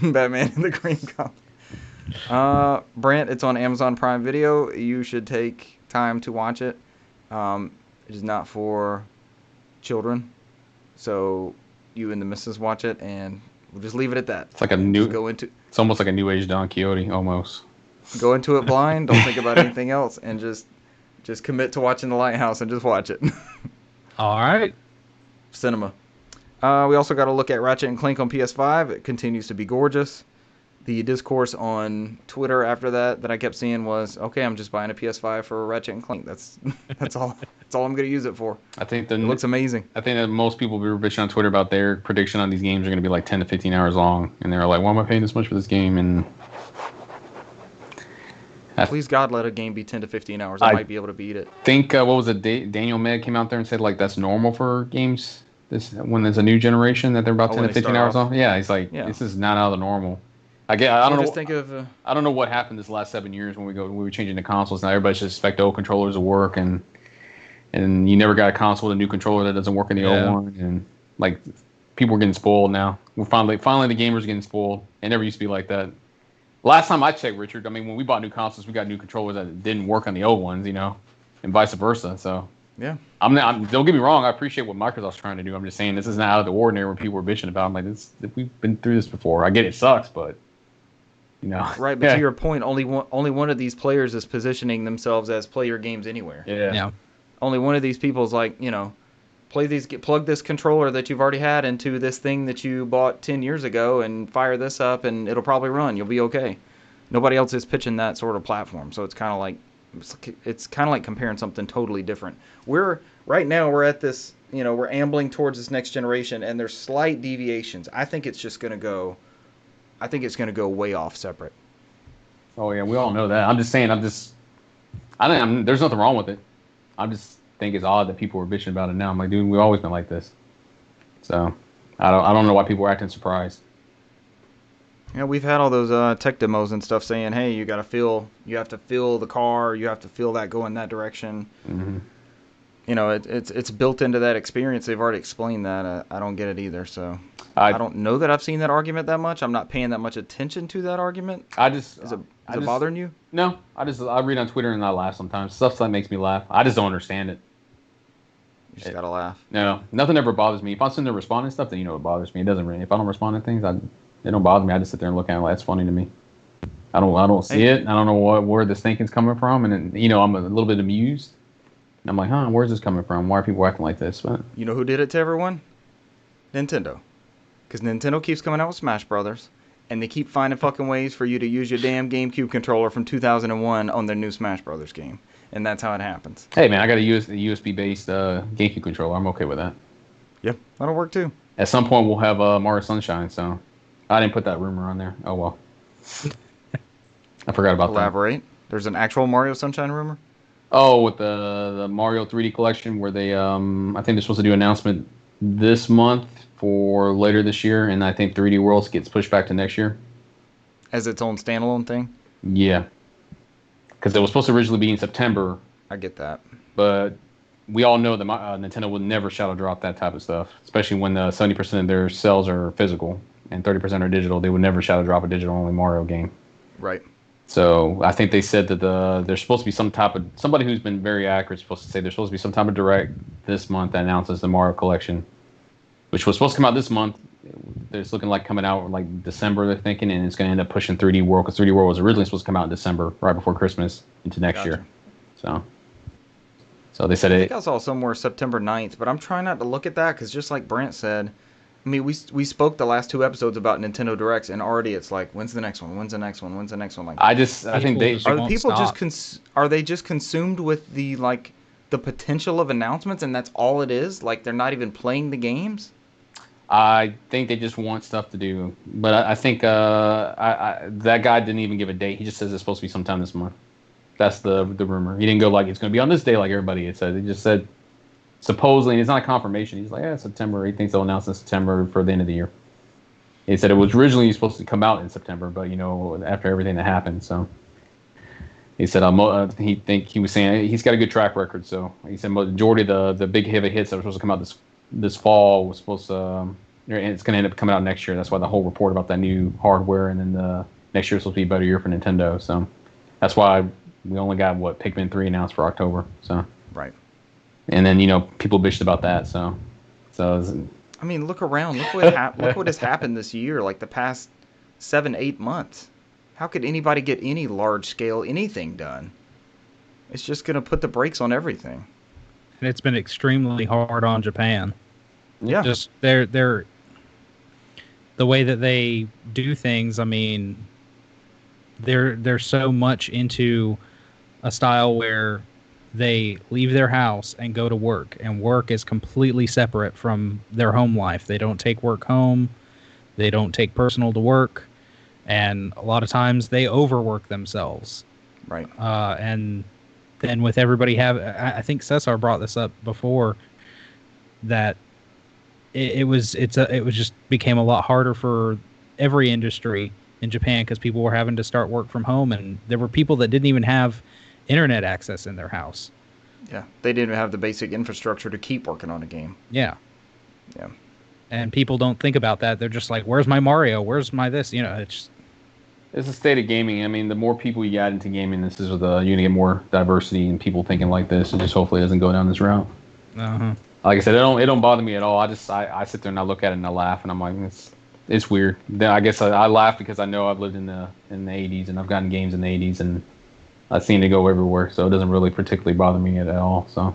Batman and the Green Goblin. Brant, it's on Amazon Prime Video. You should take time to watch it. It is not for children, so you and the missus watch it, and we'll just leave it at that. It's like It's almost like a new age Don Quixote, almost. Go into it blind. Don't think about anything else, and just commit to watching The Lighthouse and just watch it. All right. Cinema. We also got to look at Ratchet and Clank on PS5. It continues to be gorgeous. The discourse on Twitter after that I kept seeing was, okay, I'm just buying a PS5 for Ratchet and Clank. That's all. That's all I'm going to use it for. It looks amazing. I think that most people will be bitching on Twitter about their prediction on these games are going to be like 10 to 15 hours long, and they're like, why am I paying this much for this game? And please God, let a game be 10 to 15 hours. I might be able to beat it. Think what was it? Daniel Meg came out there and said like that's normal for games. When there's a new generation that they're about 10 to 15 hours long. Yeah, he's like, this is not out of the normal. I don't know what happened this last 7 years when we were changing the consoles. Now everybody just expect the old controllers to work, and you never got a console with a new controller that doesn't work in the old one, and like people are getting spoiled now. We're finally the gamers are getting spoiled. It never used to be like that. Last time I checked, Richard, I mean, when we bought new consoles, we got new controllers that didn't work on the old ones, and vice versa. So yeah, don't get me wrong. I appreciate what Microsoft's trying to do. I'm just saying this is not out of the ordinary when people are bitching about. I'm like, we've been through this before. I get it sucks, but right. But to your point, only one of these players is positioning themselves as play your games anywhere. Yeah. Only one of these people is like, plug this controller that you've already had into this thing that you bought 10 years ago and fire this up and it'll probably run. You'll be okay. Nobody else is pitching that sort of platform, so it's kind of like comparing something totally different. Right now we're at this, we're ambling towards this next generation, and there's slight deviations. I think it's going to go way off separate. Oh yeah, we all know that. I'm just saying. There's nothing wrong with it. I just think it's odd that people are bitching about it now. I'm like, dude, we've always been like this. So I don't know why people are acting surprised. Yeah, we've had all those tech demos and stuff saying, hey, you have to feel the car, you have to feel that go in that direction. Mm-hmm. It's built into that experience. They've already explained that. I don't get it either. So I don't know that I've seen that argument that much. I'm not paying that much attention to that argument. Is it bothering you? No, I read on Twitter and I laugh sometimes. Stuff that makes me laugh. I just don't understand it. You just gotta laugh. No, nothing ever bothers me. If I'm sitting there responding to stuff, then it bothers me. It doesn't really. If I don't respond to things, it don't bother me. I just sit there and look at it. Like, that's funny to me. I don't see it. I don't know where this thinking's coming from, and then, I'm a little bit amused. And I'm like, where's this coming from? Why are people acting like this? But you know who did it to everyone? Nintendo. Because Nintendo keeps coming out with Smash Brothers, and they keep finding fucking ways for you to use your damn GameCube controller from 2001 on their new Smash Brothers game. And that's how it happens. Hey, man, I got a USB-based GameCube controller. I'm okay with that. Yep, that'll work too. At some point, we'll have Mario Sunshine, so I didn't put that rumor on there. Oh, well. I forgot about that. Elaborate. There's an actual Mario Sunshine rumor? Oh, with the Mario 3D collection, where they, I think they're supposed to do an announcement this month for later this year, and I think 3D Worlds gets pushed back to next year. As its own standalone thing? Yeah. Because it was supposed to originally be in September. I get that. But we all know that Nintendo would never shadow drop that type of stuff, especially when 70% of their sales are physical and 30% are digital. They would never shadow drop a digital-only Mario game. Right. So I think they said that there's supposed to be somebody who's been very accurate supposed to say there's supposed to be some type of direct this month that announces the Mario collection, which was supposed to come out this month. It's looking like coming out like December, they're thinking, and it's going to end up pushing 3D World, because 3D World was originally supposed to come out in December, right before Christmas, into next year. So they said I think I saw somewhere September 9th, but I'm trying not to look at that, because just like Brent said, I mean, we spoke the last 2 episodes about Nintendo Directs, and already it's like, when's the next one? When's the next one? When's the next one? Like, I think are they just consumed with the potential of announcements, and that's all it is? Like, they're not even playing the games? I think they just want stuff to do, but I think that guy didn't even give a date. He just says it's supposed to be sometime this month. That's the rumor. He didn't go like it's going to be on this day like everybody had said. He just said supposedly, and it's not a confirmation. He's like, September. He thinks they'll announce in September for the end of the year. He said it was originally supposed to come out in September, but after everything that happened, so He said he was saying he's got a good track record. So he said majority of the big heavy hits that were supposed to come out this fall was supposed to, it's going to end up coming out next year. That's why the whole report about that new hardware, and then the next year supposed to be a better year for Nintendo. So that's why we only got Pikmin 3 announced for October. So right. And then people bitched about that. So I mean, look around. Look what has happened this year. Like the past 7-8 months. How could anybody get any large scale anything done? It's just going to put the brakes on everything. And it's been extremely hard on Japan. Yeah. Just they're the way that they do things. I mean, they're so much into a style where they leave their house and go to work, and work is completely separate from their home life. They don't take work home. They don't take personal to work. And a lot of times they overwork themselves. Right. And then with everybody I think Cesar brought this up before, that it just became a lot harder for every industry in Japan because people were having to start work from home, and there were people that didn't even have internet access in their house. Yeah. They didn't have the basic infrastructure to keep working on a game. Yeah. Yeah. And people don't think about that. They're just like, where's my Mario? Where's my this? It's a state of gaming. I mean, the more people you add into gaming, you're going to get more diversity and people thinking like this, and just hopefully it doesn't go down this route. Uh-huh. Like I said, it don't bother me at all. I sit there and I look at it and I laugh, and I'm like, it's weird. Then I guess I laugh because I know I've lived in the 80s, and I've gotten games in the 80s, and I've seen it go everywhere, so it doesn't really particularly bother me at all. So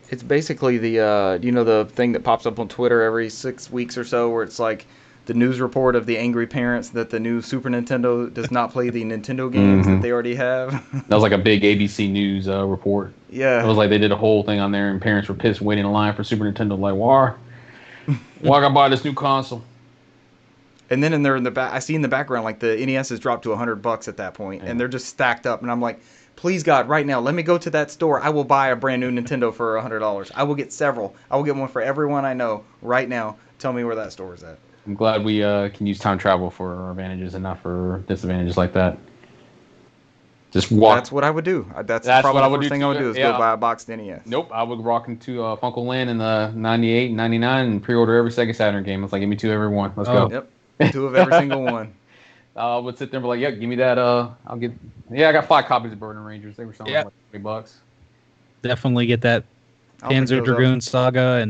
it's basically the thing that pops up on Twitter every 6 weeks or so, where it's like the news report of the angry parents that the new Super Nintendo does not play the Nintendo games that they already have. That was like a big ABC News report. Yeah. It was like they did a whole thing on there, and parents were pissed waiting in line for Super Nintendo. Like, why I gotta buy this new console? And then in the back, I see in the background, like the NES has dropped to $100 at that point, and they're just stacked up. And I'm like, please God, right now, let me go to that store. I will buy a brand new Nintendo for $100. I will get several. I will get one for everyone I know right now. Tell me where that store is at. I'm glad we can use time travel for our advantages and not for disadvantages like that. Just walk. That's what I would do. That's probably the first thing I would do is go buy a boxed NES. Nope, I would rock into Funko Land in the 98, 99 and pre-order every Sega Saturn game. It's like, give me 2 every one. Let's go. Yep, 2 of every single one. I would sit there and be like, give me that. I got 5 copies of Burning Rangers. They were selling like $20. Definitely get that Panzer Dragoon Saga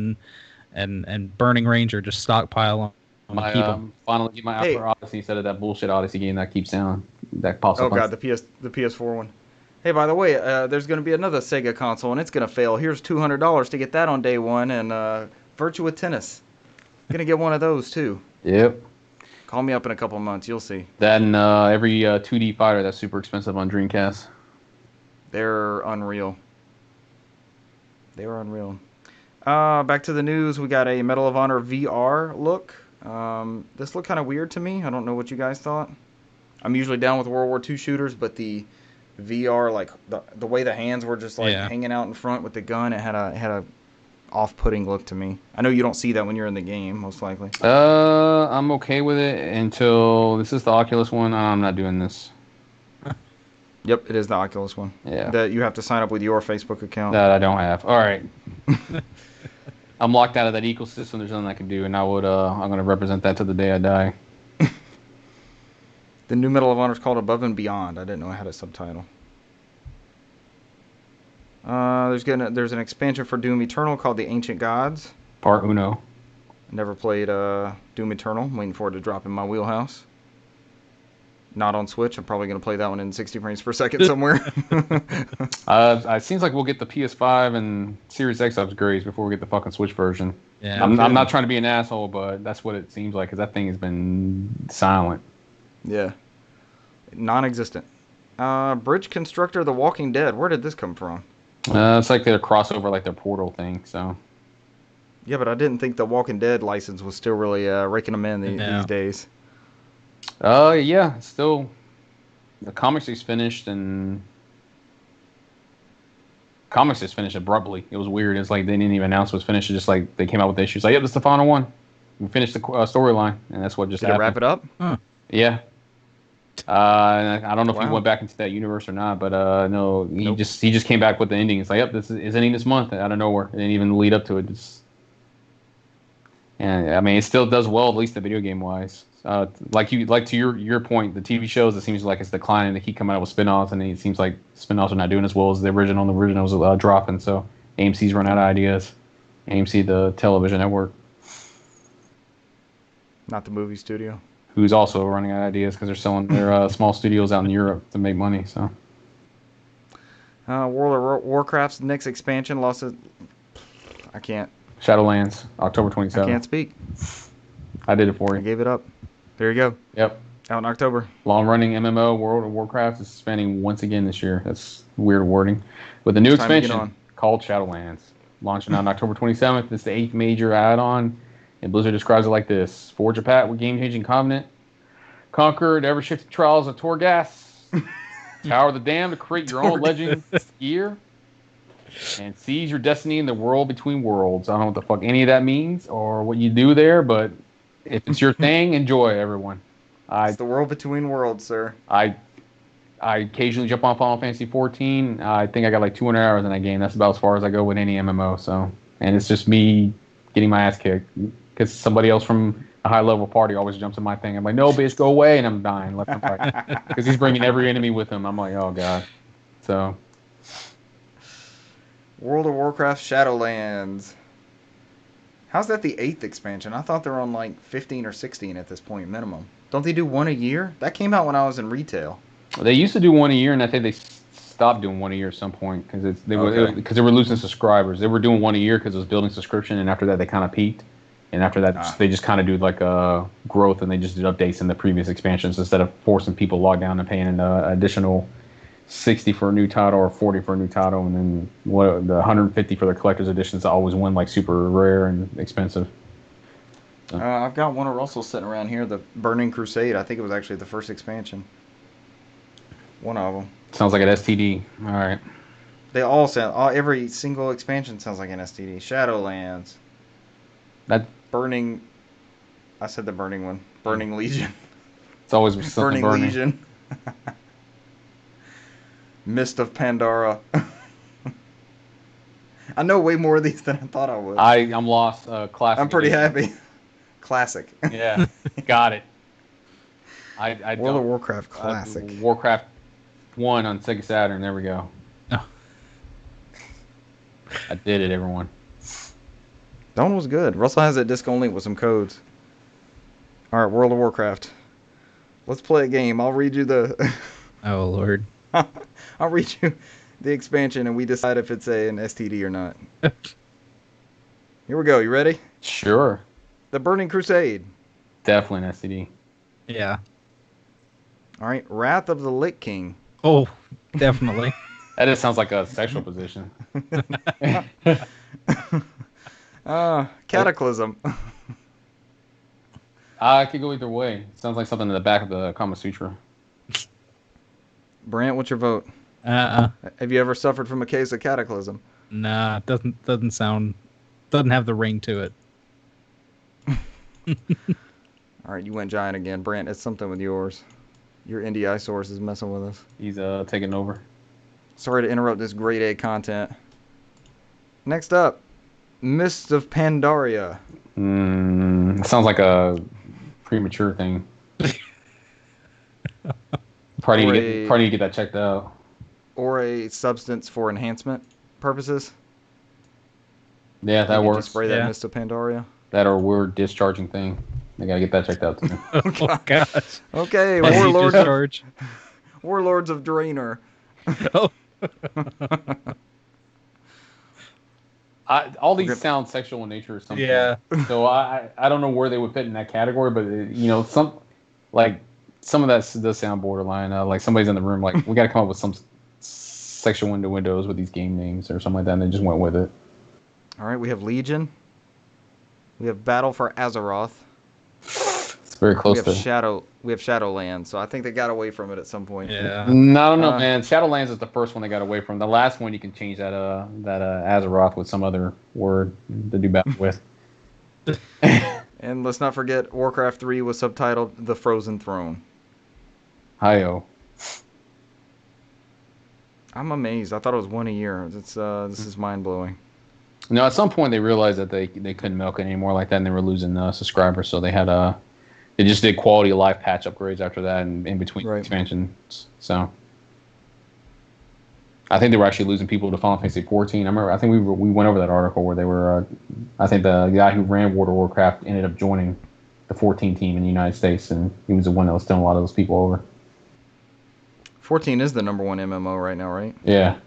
and Burning Ranger. Just stockpile them. Finally get my After Odyssey instead of that bullshit Odyssey game that keeps sounding. That pops up. Oh god, the PS4 one. Hey, by the way, there's going to be another Sega console, and it's going to fail. Here's $200 to get that on day one, and Virtua Tennis. Going to get one of those too. Yep. Call me up in a couple months. You'll see. That and every 2D fighter that's super expensive on Dreamcast. They're unreal. They were unreal. Back to the news. We got a Medal of Honor VR look. This looked kind of weird to me. I don't know what you guys thought. I'm usually down with World War II shooters, but the VR, like the way the hands were just like hanging out in front with the gun, it had a off-putting look to me. I know you don't see that when you're in the game, most likely. I'm okay with it until this is the Oculus one. I'm not doing this. Yep, it is the Oculus one. Yeah. That you have to sign up with your Facebook account. That I don't have. All right. I'm locked out of that ecosystem. There's nothing I can do, and I'm going to represent that to the day I die. The new Medal of Honor is called Above and Beyond. I didn't know I had a subtitle. There's an expansion for Doom Eternal called The Ancient Gods. Part Uno. Never played Doom Eternal. I'm waiting for it to drop in my wheelhouse. Not on Switch. I'm probably going to play that one in 60 frames per second somewhere. It seems like we'll get the PS5 and Series X upgrades before we get the fucking Switch version. Yeah, I'm not trying to be an asshole, but that's what it seems like because that thing has been silent. Yeah. Non-existent. Bridge Constructor The Walking Dead. Where did this come from? It's like their crossover, like their Portal thing, so. Yeah, but I didn't think the Walking Dead license was still really raking them in these days. Yeah, still. The comics is finished, and comics is finished abruptly. It was weird. It's like they didn't even announce it was finished. It's just like they came out with the issues. Like, yep, this is the final one. We finished the storyline, and that's what just happened. Did it wrap it up? Huh. Yeah. I don't know if he went back into that universe or not, but no, he just came back with the ending. It's like, yep, this is ending this month out of nowhere. It didn't even lead up to it. And I mean, it still does well, at least the video game wise. Like to your point, the TV shows, it seems like it's declining. They keep coming out with spinoffs, and it seems like spinoffs are not doing as well as the original. And the original was dropping, so AMC's run out of ideas. AMC, the television network, not the movie studio, who's also running out of ideas because they're selling their small studios out in Europe to make money. So, World of Warcraft's next expansion lost it. I can't. Shadowlands, October 27th. I can't speak. I did it for you. I gave it up. There you go. Yep. Out in October. Long-running MMO, World of Warcraft, is expanding once again this year. That's weird wording. With a new expansion called Shadowlands. Launching on October 27th. It's the 8th major add-on. And Blizzard describes it like this. Forge a path with game-changing Covenant. Conquer the ever-shifting trials of Torghast. Tower the Dam to create your own legend gear. And seize your destiny in the world between worlds. I don't know what the fuck any of that means or what you do there, but if it's your thing, enjoy, everyone. It's the world between worlds, sir. I occasionally jump on Final Fantasy 14. I think I got like 200 hours in that game. That's about as far as I go with any MMO. So, and it's just me getting my ass kicked because somebody else from a high-level party always jumps in my thing. I'm like, no, bitch, go away, and I'm dying left and right because he's bringing every enemy with him. I'm like, oh god. So. World of Warcraft Shadowlands. How's that the 8th expansion? I thought they were on like 15 or 16 at this point minimum. Don't they do one a year? That came out when I was in retail. They used to do one a year, and I think they stopped doing one a year at some point because they were losing subscribers. They were doing one a year because it was building subscription, and after that they kind of peaked. And after that, they just kind of do like a growth, and they just did updates in the previous expansions instead of forcing people to log down and paying an additional $60 for a new title or $40 for a new title, and then the $150 for the collector's editions always win like super rare and expensive. So. I've got one of Russell sitting around here, the Burning Crusade. I think it was actually the first expansion. One of them. Sounds like an STD. All right. They all sound. Every single expansion sounds like an STD. Shadowlands. That Burning. I said the burning one. Burning Legion. It's always something burning. Legion. Mist of Pandora. I know way more of these than I thought I would. I'm lost. Classic. I'm pretty happy. Classic. Yeah, got it. World of Warcraft Classic. Warcraft 1 on Sega Saturn. There we go. Oh. I did it, everyone. That one was good. Russell has it disc only with some codes. All right, World of Warcraft. Let's play a game. I'll read you the... Oh, Lord. I'll read you the expansion, and we decide if it's an STD or not. Here we go. You ready? Sure. The Burning Crusade. Definitely an STD. Yeah. All right. Wrath of the Lich King. Oh, definitely. That just sounds like a sexual position. Cataclysm. I could go either way. Sounds like something in the back of the Kama Sutra. Brant, what's your vote? Have you ever suffered from a case of cataclysm? Nah, it doesn't have the ring to it. All right, you went giant again. Brant, it's something with yours. Your NDI source is messing with us. He's taking over. Sorry to interrupt this grade A content. Next up, Mist of Pandaria. Sounds like a premature thing. Probably need to get that checked out. Or a substance for enhancement purposes. Yeah, that works. Just spray that Mist of Pandaria. That or weird discharging thing. I gotta get that checked out too. Oh gosh. Okay, Warlords of Draenor. Oh. All these sound sexual in nature or something. Yeah. So I don't know where they would fit in that category, but some of that does sound borderline. Like somebody's in the room, like we got to come up with some sexual windows with these game names or something like that, and they just went with it. All right, we have Legion. We have Battle for Azeroth. It's very close We have Shadowlands, so I think they got away from it at some point. Yeah. No, I don't know, man. Shadowlands is the first one they got away from. The last one you can change that Azeroth with some other word to do battle with. And let's not forget Warcraft 3 was subtitled The Frozen Throne. Hi-oh. I'm amazed. I thought it was one a year. This is mind blowing. No, at some point they realized that they couldn't milk it anymore like that, and they were losing subscribers. So they they just did quality of life patch upgrades after that, and in between expansions. So I think they were actually losing people to Final Fantasy 14. I think we went over that article where they were. I think the guy who ran World of Warcraft ended up joining the 14 team in the United States, and he was the one that was stealing a lot of those people over. 14 is the number one MMO right now, right? Yeah.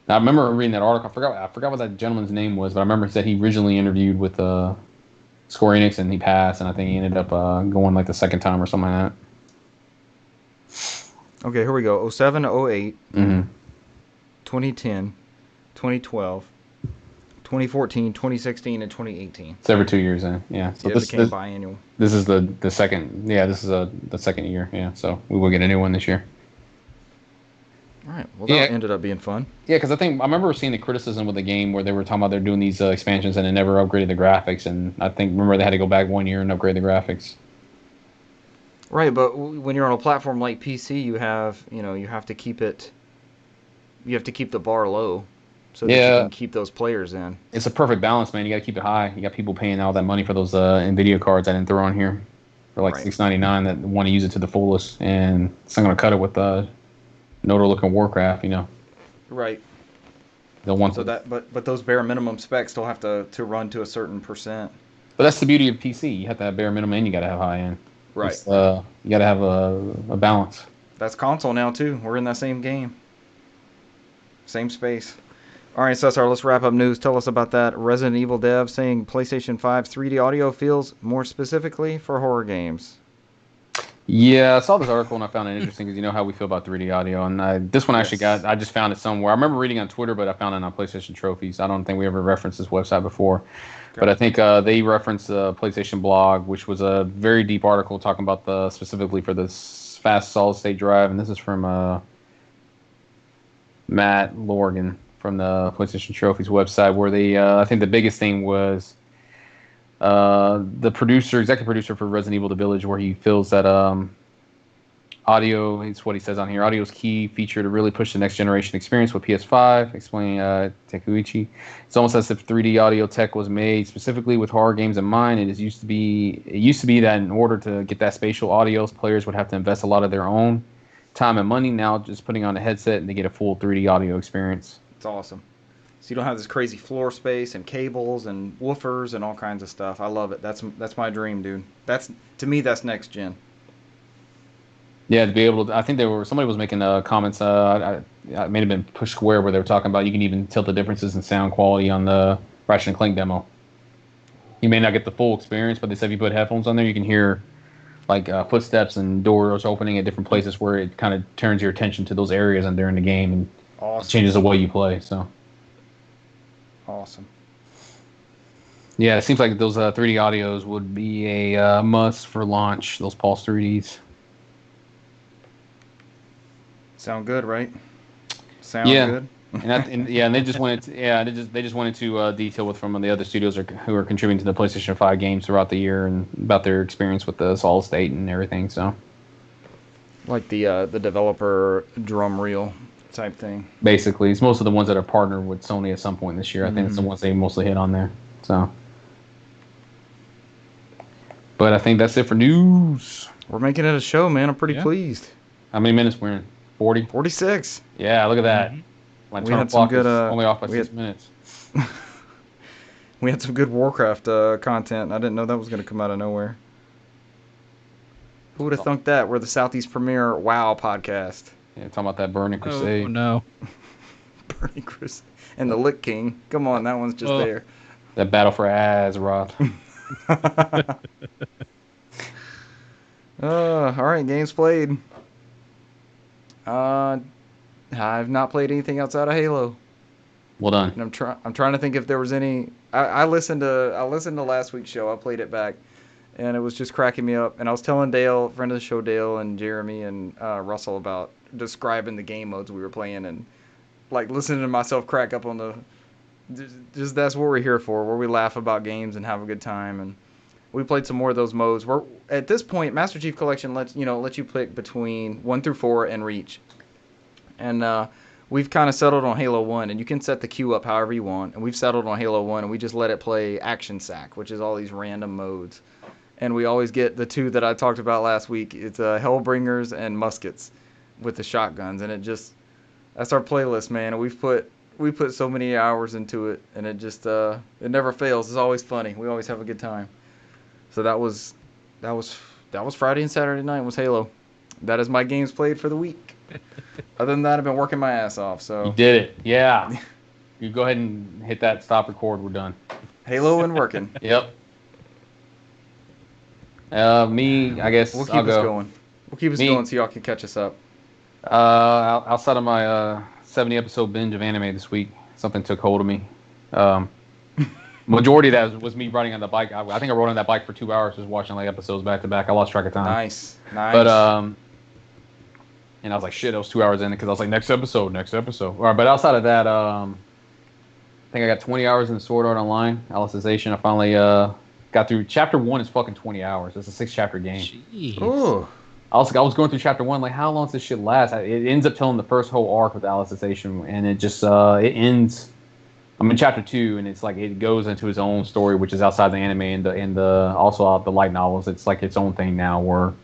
Now, I remember reading that article. I forgot what that gentleman's name was, but I remember it said he originally interviewed with Square Enix and he passed, and I think he ended up going like the second time or something like that. Okay, here we go. 07 to 08. Mm-hmm. 2010, 2012, 2014, 2016, and 2018. It's every 2 years, yeah. So this became biannual. This is the second. Yeah, this is the second year. Yeah, so we will get a new one this year. All right. Well, that ended up being fun. Yeah, because I remember seeing the criticism with the game where they were talking about they're doing these expansions and it never upgraded the graphics, and remember they had to go back 1 year and upgrade the graphics. Right, but when you're on a platform like PC, you have to keep it. You have to keep the bar low, so that you can keep those players in. It's a perfect balance, man. You got to keep it high. You got people paying all that money for those NVIDIA cards I didn't throw on here for like $699 that want to use it to the fullest, and it's not going to cut it with Notor-looking Warcraft, Right. They'll want but those bare minimum specs still have to run to a certain percent. But that's the beauty of PC. You have to have bare minimum and you got to have high end. Right. You got to have a balance. That's console now too. We're in that same game. Same space. All right, Cesar, let's wrap up news. Tell us about that. Resident Evil dev saying PlayStation 5's 3D audio feels more specifically for horror games. Yeah, I saw this article and I found it interesting because you know how we feel about 3D audio. And this one actually I just found it somewhere. I remember reading on Twitter, but I found it on PlayStation Trophies. I don't think we ever referenced this website before. Okay. But I think they referenced the PlayStation blog, which was a very deep article talking about specifically for this fast solid-state drive. And this is from Matt Lorgan from the PlayStation Trophies website, where they I think the biggest thing was the executive producer for Resident Evil: The Village, where he feels that audio, it's what he says on here, audio is key feature to really push the next generation experience with PS5, explaining Takeuchi. It's almost as if 3D audio tech was made specifically with horror games in mind. It used to be that in order to get that spatial audio, players would have to invest a lot of their own time and money. Now just putting on a headset and they get a full 3D audio experience. It's awesome. So you don't have this crazy floor space and cables and woofers and all kinds of stuff. I love it. That's my dream, dude. To me that's next gen. Yeah, to be able to. I think somebody was making comments. It may have been Push Square where they were talking about you can even tell the differences in sound quality on the Ratchet and Clank demo. You may not get the full experience, but they said if you put headphones on there, you can hear like footsteps and doors opening at different places where it kind of turns your attention to those areas and during the game and changes the way you play. So awesome. Yeah, it seems like those 3D audios would be a must for launch. Those Pulse 3Ds. Sound good, right? Sound good. and they just wanted to detail with from the other studios who are contributing to the PlayStation 5 games throughout the year and about their experience with the solid state and everything. So, like the developer drum reel type thing. Basically, it's most of the ones that are partnered with Sony at some point this year. I think it's the ones they mostly hit on there. So, but I think that's it for news. We're making it a show, man. I'm pretty pleased. How many minutes we're in? 40? 46. Yeah, look at that. My we had some good. Only off by 6 minutes. We had some good Warcraft content. I didn't know that was going to come out of nowhere. Who would have thunk that? We're the Southeast premier WoW podcast. Yeah, talking about that Burning Crusade. Oh no. Burning Crusade and the Lick King. Come on, that one's just there. That battle for Azeroth. All right, games played. I've not played anything outside of Halo. Well done. And I'm trying to think if there was any. I listened to last week's show. I played it back, and it was just cracking me up. And I was telling Dale, friend of the show, Dale and Jeremy and Russell about describing the game modes we were playing, and like listening to myself crack up on the. Just that's what we're here for, where we laugh about games and have a good time. And We played some more of those modes. We're at this point, Master Chief Collection lets you pick between 1 through 4 and Reach, and we've kind of settled on Halo 1, and you can set the queue up however you want. And we've settled on Halo 1, and we just let it play Action Sack, which is all these random modes. And we always get the two that I talked about last week. It's Hellbringers and Muskets with the shotguns, and that's our playlist, man. And we put so many hours into it, and it just it never fails. It's always funny. We always have a good time. So that was Friday and Saturday night was Halo. That is my games played for the week. Other than that, I've been working my ass off. So you did it, yeah. You go ahead and hit that stop record. We're done. Halo and working. Yep. Me, I guess we'll keep us going. We'll keep us going so y'all can catch us up. Outside of my 70-episode binge of anime this week, something took hold of me. Majority of that was me riding on the bike. I think I rode on that bike for 2 hours, just watching like episodes back to back. I lost track of time. Nice. But and I was like, shit, I was 2 hours in because I was like, next episode. All right, but outside of that, I think I got 20 hours in Sword Art Online Alicization. I finally got through chapter 1. Is fucking 20 hours. It's a 6-chapter game. Jeez. Ooh. I was going through chapter 1, like, how long does this shit last? It ends up telling the first whole arc with Alicization, and it just it ends. I'm in chapter 2, and it's like it goes into its own story, which is outside the anime and the also the light novels. It's like its own thing now, where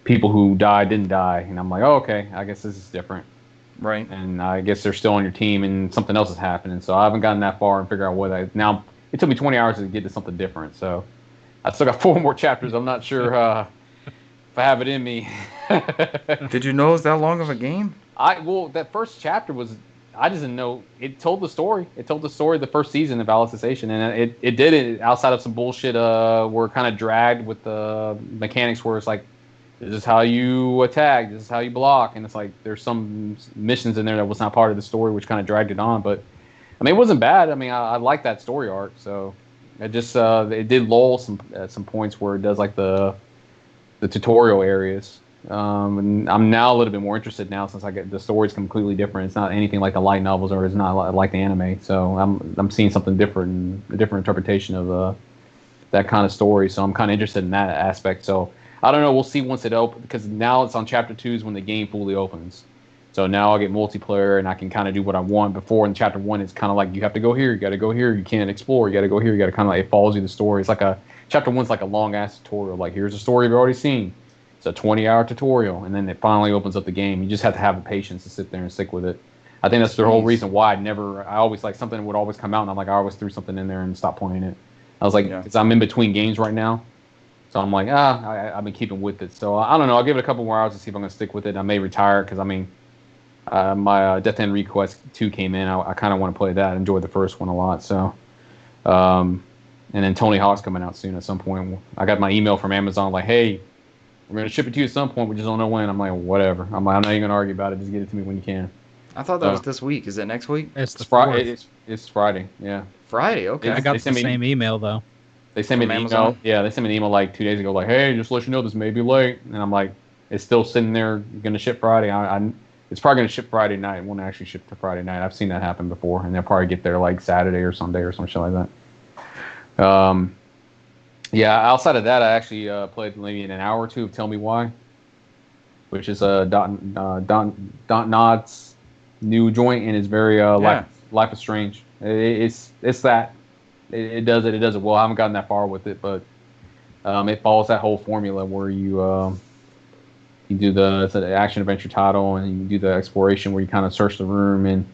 people who died didn't die, and I'm like, oh, okay, I guess this is different, right? And I guess they're still on your team, and something else is happening. So I haven't gotten that far and figure out what now. It took me 20 hours to get to something different, so I still got 4 more chapters. I'm not sure if I have it in me. Did you know it was that long of a game? Well, that first chapter was. I just didn't know. It told the story. It told the story of the first season of Alicization, and it did it outside of some bullshit. We're kind of dragged with the mechanics where it's like, this is how you attack, this is how you block, and it's like there's some missions in there that was not part of the story, which kind of dragged it on. But I mean, it wasn't bad. I mean, I like that story arc. So it just it did lull at some points where it does like the tutorial areas. And I'm now a little bit more interested now since the story's completely different. It's not anything like the light novels, or it's not like the anime. So I'm seeing something different, a different interpretation of that kind of story. So I'm kind of interested in that aspect. So I don't know. We'll see once it opens, because now it's on chapter 2 is when the game fully opens. So now I'll get multiplayer and I can kind of do what I want. Before in chapter 1, it's kind of like you have to go here, you got to go here, you can't explore, you got to go here, you got to kind of like it follows you the story. It's like chapter 1's like a long ass tutorial. Like, here's a story you've already seen. It's a 20-hour tutorial, and then it finally opens up the game. You just have to have the patience to sit there and stick with it. I think that's the whole reason why I always like something would always come out, and I'm like, I always threw something in there and stopped playing it. I was like, because I'm in between games right now, so I'm like, I've been keeping with it. So I don't know. I'll give it a couple more hours to see if I'm gonna stick with it. I may retire because I mean, my Death End Request 2 came in. I kind of want to play that. I enjoyed the first one a lot. So, and then Tony Hawk's coming out soon at some point. I got my email from Amazon like, hey, we're going to ship it to you at some point. We just don't know when. I'm like, whatever. I'm not even going to argue about it. Just get it to me when you can. I thought that was this week. Is it next week? It's Friday. It's Friday. Yeah. Friday. Okay. I got the same email though. They sent me an email. Yeah, they sent me an email like 2 days ago, like, hey, just to let you know this may be late. And I'm like, it's still sitting there, going to ship Friday. It's probably going to ship Friday night. It won't actually ship to Friday night. I've seen that happen before, and they'll probably get there like Saturday or Sunday or some shit like that. Yeah. Outside of that, I actually played maybe an hour or two of Tell Me Why, which is Dontnod's new joint, and it's very Life is Strange. It's that it does it well. I haven't gotten that far with it, but it follows that whole formula where you do the action adventure title, and you do the exploration where you kind of search the room, and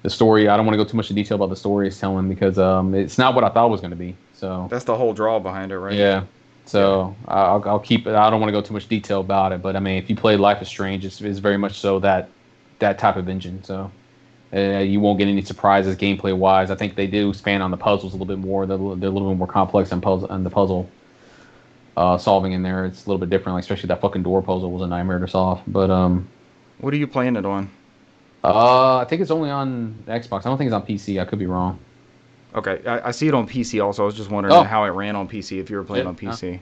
the story. I don't want to go too much in detail about the story it's telling because it's not what I thought it was going to be. So that's the whole draw behind it, right? Yeah. So I'll keep it. I don't want to go too much detail about it, but I mean, if you play Life is Strange, it's very much so that type of engine. So you won't get any surprises gameplay wise. I think they do span on the puzzles a little bit more. They're a little bit more complex and the puzzle solving in there. It's a little bit different. Like especially that fucking door puzzle was a nightmare to solve. But what are you playing it on? I think it's only on Xbox. I don't think it's on PC. I could be wrong. Okay, I see it on PC also. I was just wondering how it ran on PC, if you were playing on PC.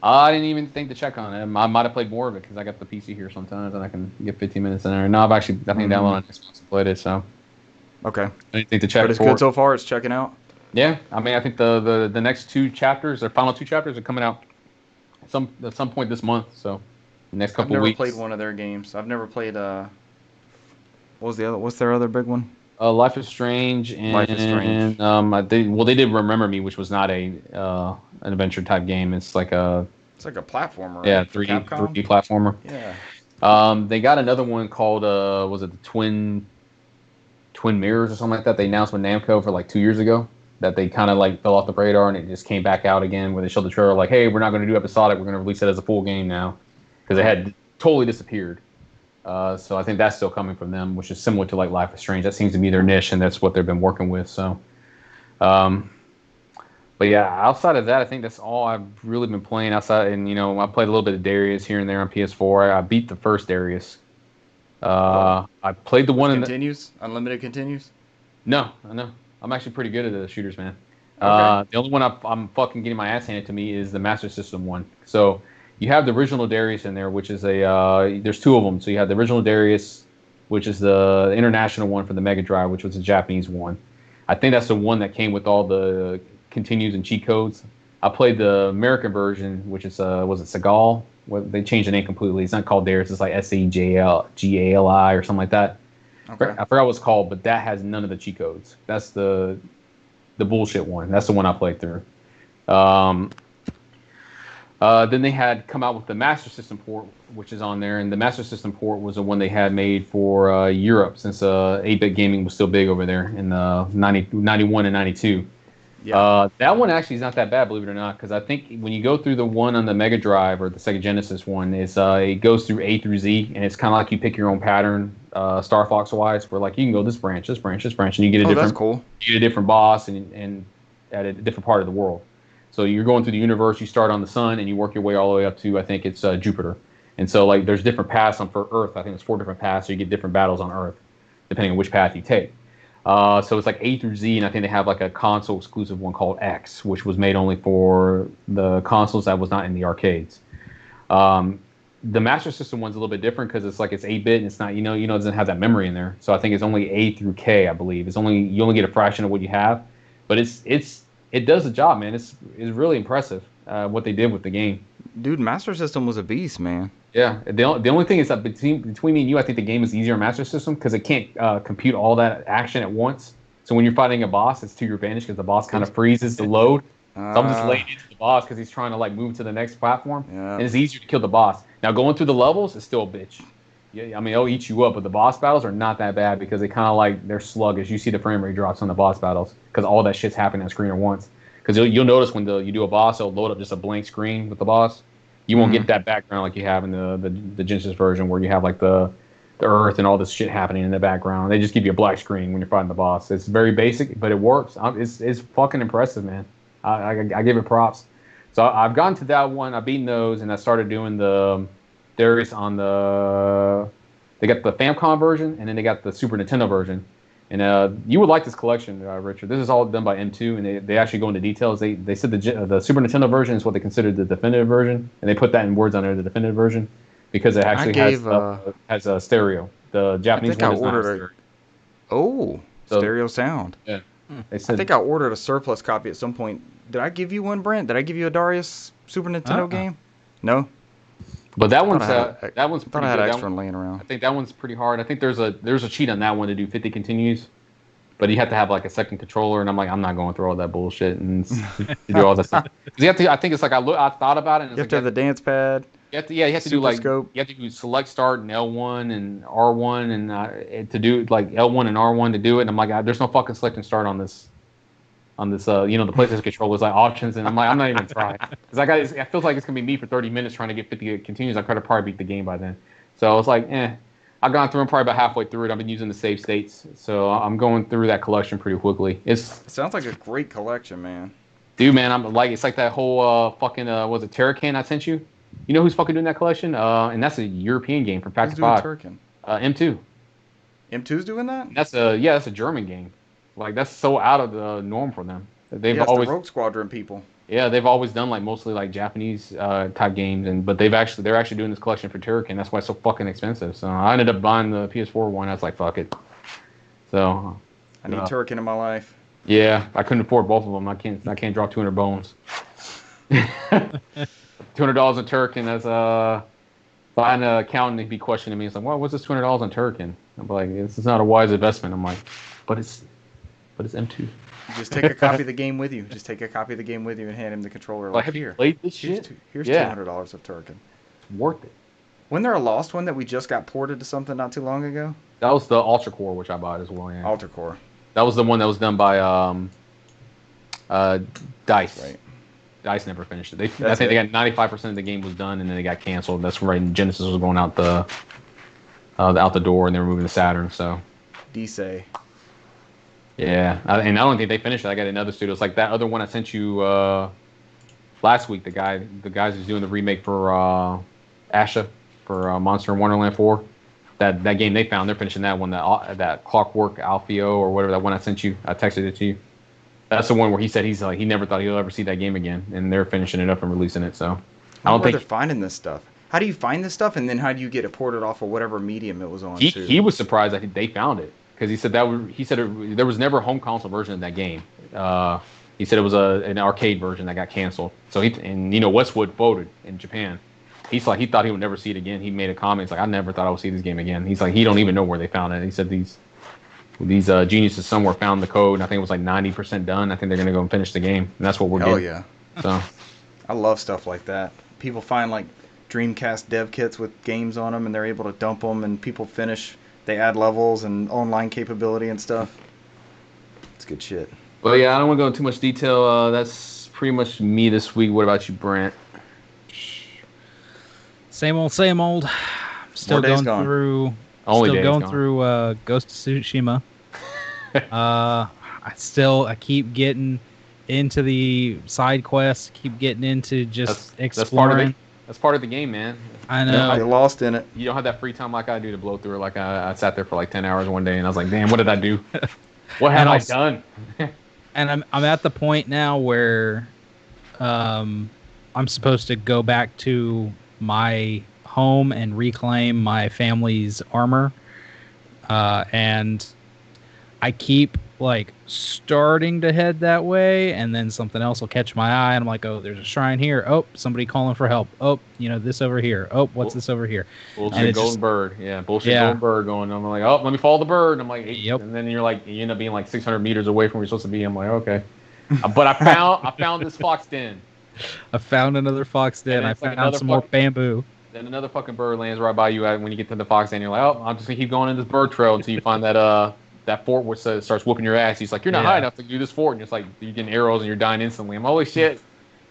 I didn't even think to check on it. I might have played more of it because I got the PC here sometimes, and I can get 15 minutes in there. No, I've actually downloaded on Xbox and played it, so. Okay. I didn't think to check. But it's good so far? It's checking out? Yeah, I mean, I think the next two chapters, or final two chapters, are coming out at some point this month. So, the next couple I've never weeks. played one of their games. I've never played. What's their other big one? Life is Strange and Life is Strange. They did Remember Me, which was not an adventure type game. It's like a platformer. Yeah, right? 3D platformer. Yeah. They got another one called was it the Twin Mirrors or something like that? They announced with Namco for like 2 years ago that they kind of like fell off the radar and it just came back out again where they showed the trailer like, hey, we're not going to do episodic, we're going to release it as a full game now because it had totally disappeared. So I think that's still coming from them, which is similar to like Life is Strange. That seems to be their niche, and that's what they've been working with. So, but yeah, outside of that, I think that's all I've really been playing outside. And I played a little bit of Darius here and there on PS4. I beat the first Darius. I played the one continues. Unlimited continues. No. I'm actually pretty good at the shooters, man. Okay. The only one I'm fucking getting my ass handed to me is the Master System one. So. You have the original Darius in there, which is there's two of them. So you have the original Darius, which is the international one for the Mega Drive, which was the Japanese one. I think that's the one that came with all the continues and cheat codes. I played the American version, which is was it Seagal? Well, they changed the name completely. It's not called Darius. It's like SEJLGALI or something like that. Okay. I forgot what it's called, but that has none of the cheat codes. That's the bullshit one. That's the one I played through. Then they had come out with the Master System port, which is on there, and the Master System port was the one they had made for Europe, since 8-bit gaming was still big over there in 91 and 92. Yeah. That one actually is not that bad, believe it or not, because I think when you go through the one on the Mega Drive or the Sega Genesis one, it goes through A through Z, and it's kind of like you pick your own pattern, Star Fox wise, where like you can go this branch, and you get a different. That's cool. You get a different boss and at a different part of the world. So you're going through the universe. You start on the sun, and you work your way all the way up to I think it's Jupiter. And so like there's different paths for Earth. I think it's 4 different paths, so you get different battles on Earth, depending on which path you take. So it's like A through Z, and I think they have like a console exclusive one called X, which was made only for the consoles that was not in the arcades. The Master System one's a little bit different because it's 8-bit and it's not it doesn't have that memory in there. So I think it's only A through K, I believe. You only get a fraction of what you have, but it does the job, man. It's really impressive what they did with the game. Dude, Master System was a beast, man. Yeah. The only thing is that between me and you, I think the game is easier on Master System because it can't compute all that action at once. So when you're fighting a boss, it's to your advantage because the boss kind of freezes the load. So I'm just laying into the boss because he's trying to like move to the next platform. Yeah. And it's easier to kill the boss. Now going through the levels is still a bitch. Yeah, I mean, it'll eat you up, but the boss battles are not that bad because they kind of like they're sluggish. You see the frame rate drops on the boss battles because all that shit's happening on screen at once. Because you'll notice when you do a boss, it'll load up just a blank screen with the boss. You won't get that background like you have in the Genesis version where you have like the Earth and all this shit happening in the background. They just give you a black screen when you're fighting the boss. It's very basic, but it works. It's fucking impressive, man. I give it props. So I've gone to that one. I've beaten those, and I started doing the. Darius on they got the Famicom version, and then they got the Super Nintendo version. And you would like this collection, Richard. This is all done by M2, and they actually go into details. They said the Super Nintendo version is what they considered the definitive version, and they put that in words on there, the definitive version, because it actually has a stereo. The Japanese one is not stereo. Stereo sound. Yeah. I think I ordered a surplus copy at some point. Did I give you one, Brent? Did I give you a Darius Super Nintendo game? No. But that one's pretty good. I had extra laying around. I think that one's pretty hard. I think there's a cheat on that one to do 50 continues, but you have to have like a second controller, and I'm not going through all that bullshit and to do all that stuff. You have to. I think it's like I thought about it. And you have to have the dance pad. You have to do like scope. You have to do select start and L1 and R1 and to do like L1 and R1 to do it. And I'm like, there's no fucking select and start on this. The PlayStation controller is like options, and I'm like, I'm not even trying because it feels like it's gonna be me for 30 minutes trying to get 50 continues. I could have probably beat the game by then. So I was like, I've gone through. I'm probably about halfway through it. I've been using the save states, so I'm going through that collection pretty quickly. It sounds like a great collection, man. Dude, man, it's like that whole fucking was it Terracan I sent you? You know who's fucking doing that collection? And that's a European game from Factor 5. M2. M2's doing that? That's a German game. Like that's so out of the norm for them. They've always the Rogue Squadron people. Yeah, they've always done like mostly like Japanese type games, but they're actually doing this collection for Turrican. That's why it's so fucking expensive. So I ended up buying the PS4 one. I was like, fuck it. So I need Turrican in my life. Yeah, I couldn't afford both of them. I can't drop 200 bones. $200 on Turk, and that's buying an accountant to be questioning me. It's like, well, what's this $200 on Turk? And I'm like, this is not a wise investment. I'm like, but it's M2. Just take a copy of the game with you. Just take a copy of the game with you and hand him the controller. Like, have you played this shit? Here's $200 of Turk. It's worth it. Wasn't there a Lost one that we just got ported to something not too long ago? That was the Ultra Core, which I bought as well. Yeah. Ultra Core. That was the one that was done by DICE. Right. DICE never finished it. I think they got 95% of the game was done, and then they got canceled. That's right. Genesis was going out the door, and they were moving to Saturn. So. D-Say. Yeah, and I don't think they finished it. I got another studio. It's like that other one I sent you last week. The guys who's doing the remake for Asha for Monster in Wonderland 4. That game they found, they're finishing that one. That Clockwork Alfeo or whatever, that one I sent you. I texted it to you. That's the one where he said he never thought he'll ever see that game again, and they're finishing it up and releasing it. So I don't think they're finding this stuff. How do you find this stuff, and then how do you get it ported off of whatever medium it was on? He was surprised that they found it because he said there was never a home console version of that game. He said it was an arcade version that got canceled. So Westwood voted in Japan. He's like, he thought he would never see it again. He made a comment. He's like, I never thought I would see this game again. He's like, he don't even know where they found it. He said these geniuses somewhere found the code, and I think it was like 90% done. I think they're going to go and finish the game, and that's what we're getting. Oh, yeah. So, I love stuff like that. People find, like, Dreamcast dev kits with games on them, and they're able to dump them, and people finish. They add levels and online capability and stuff. It's good shit. But, yeah, I don't want to go into too much detail. That's pretty much me this week. What about you, Brent? Same old. Still going through Ghost of Tsushima. I keep getting into the side quests. Keep getting into just exploring. That's part of the game, man. I know. You're lost in it. You don't have that free time like I do to blow through it. Like I sat there for like 10 hours one day, and I was like, damn, what did I do? What have I done? And I'm at the point now where I'm supposed to go back to my home and reclaim my family's armor, and I keep like starting to head that way, and then something else will catch my eye, and I'm like, oh, there's a shrine here. Oh, somebody calling for help. Oh, this over here. Oh, what's this over here? Bullshit golden bird. Yeah, golden bird going. I'm like, oh, let me follow the bird. And I'm like, yep. And then you end up being like 600 meters away from where you're supposed to be. I'm like, okay. But I found this fox den. I found another fox den. I found some more bamboo. Then another fucking bird lands right by you when you get to the fox den. You're like, oh, I'm just gonna keep going in this bird trail until you find that fort which starts whooping your ass. He's like, you're not high enough to do this fort, and it's like you're getting arrows and you're dying instantly. I'm holy shit.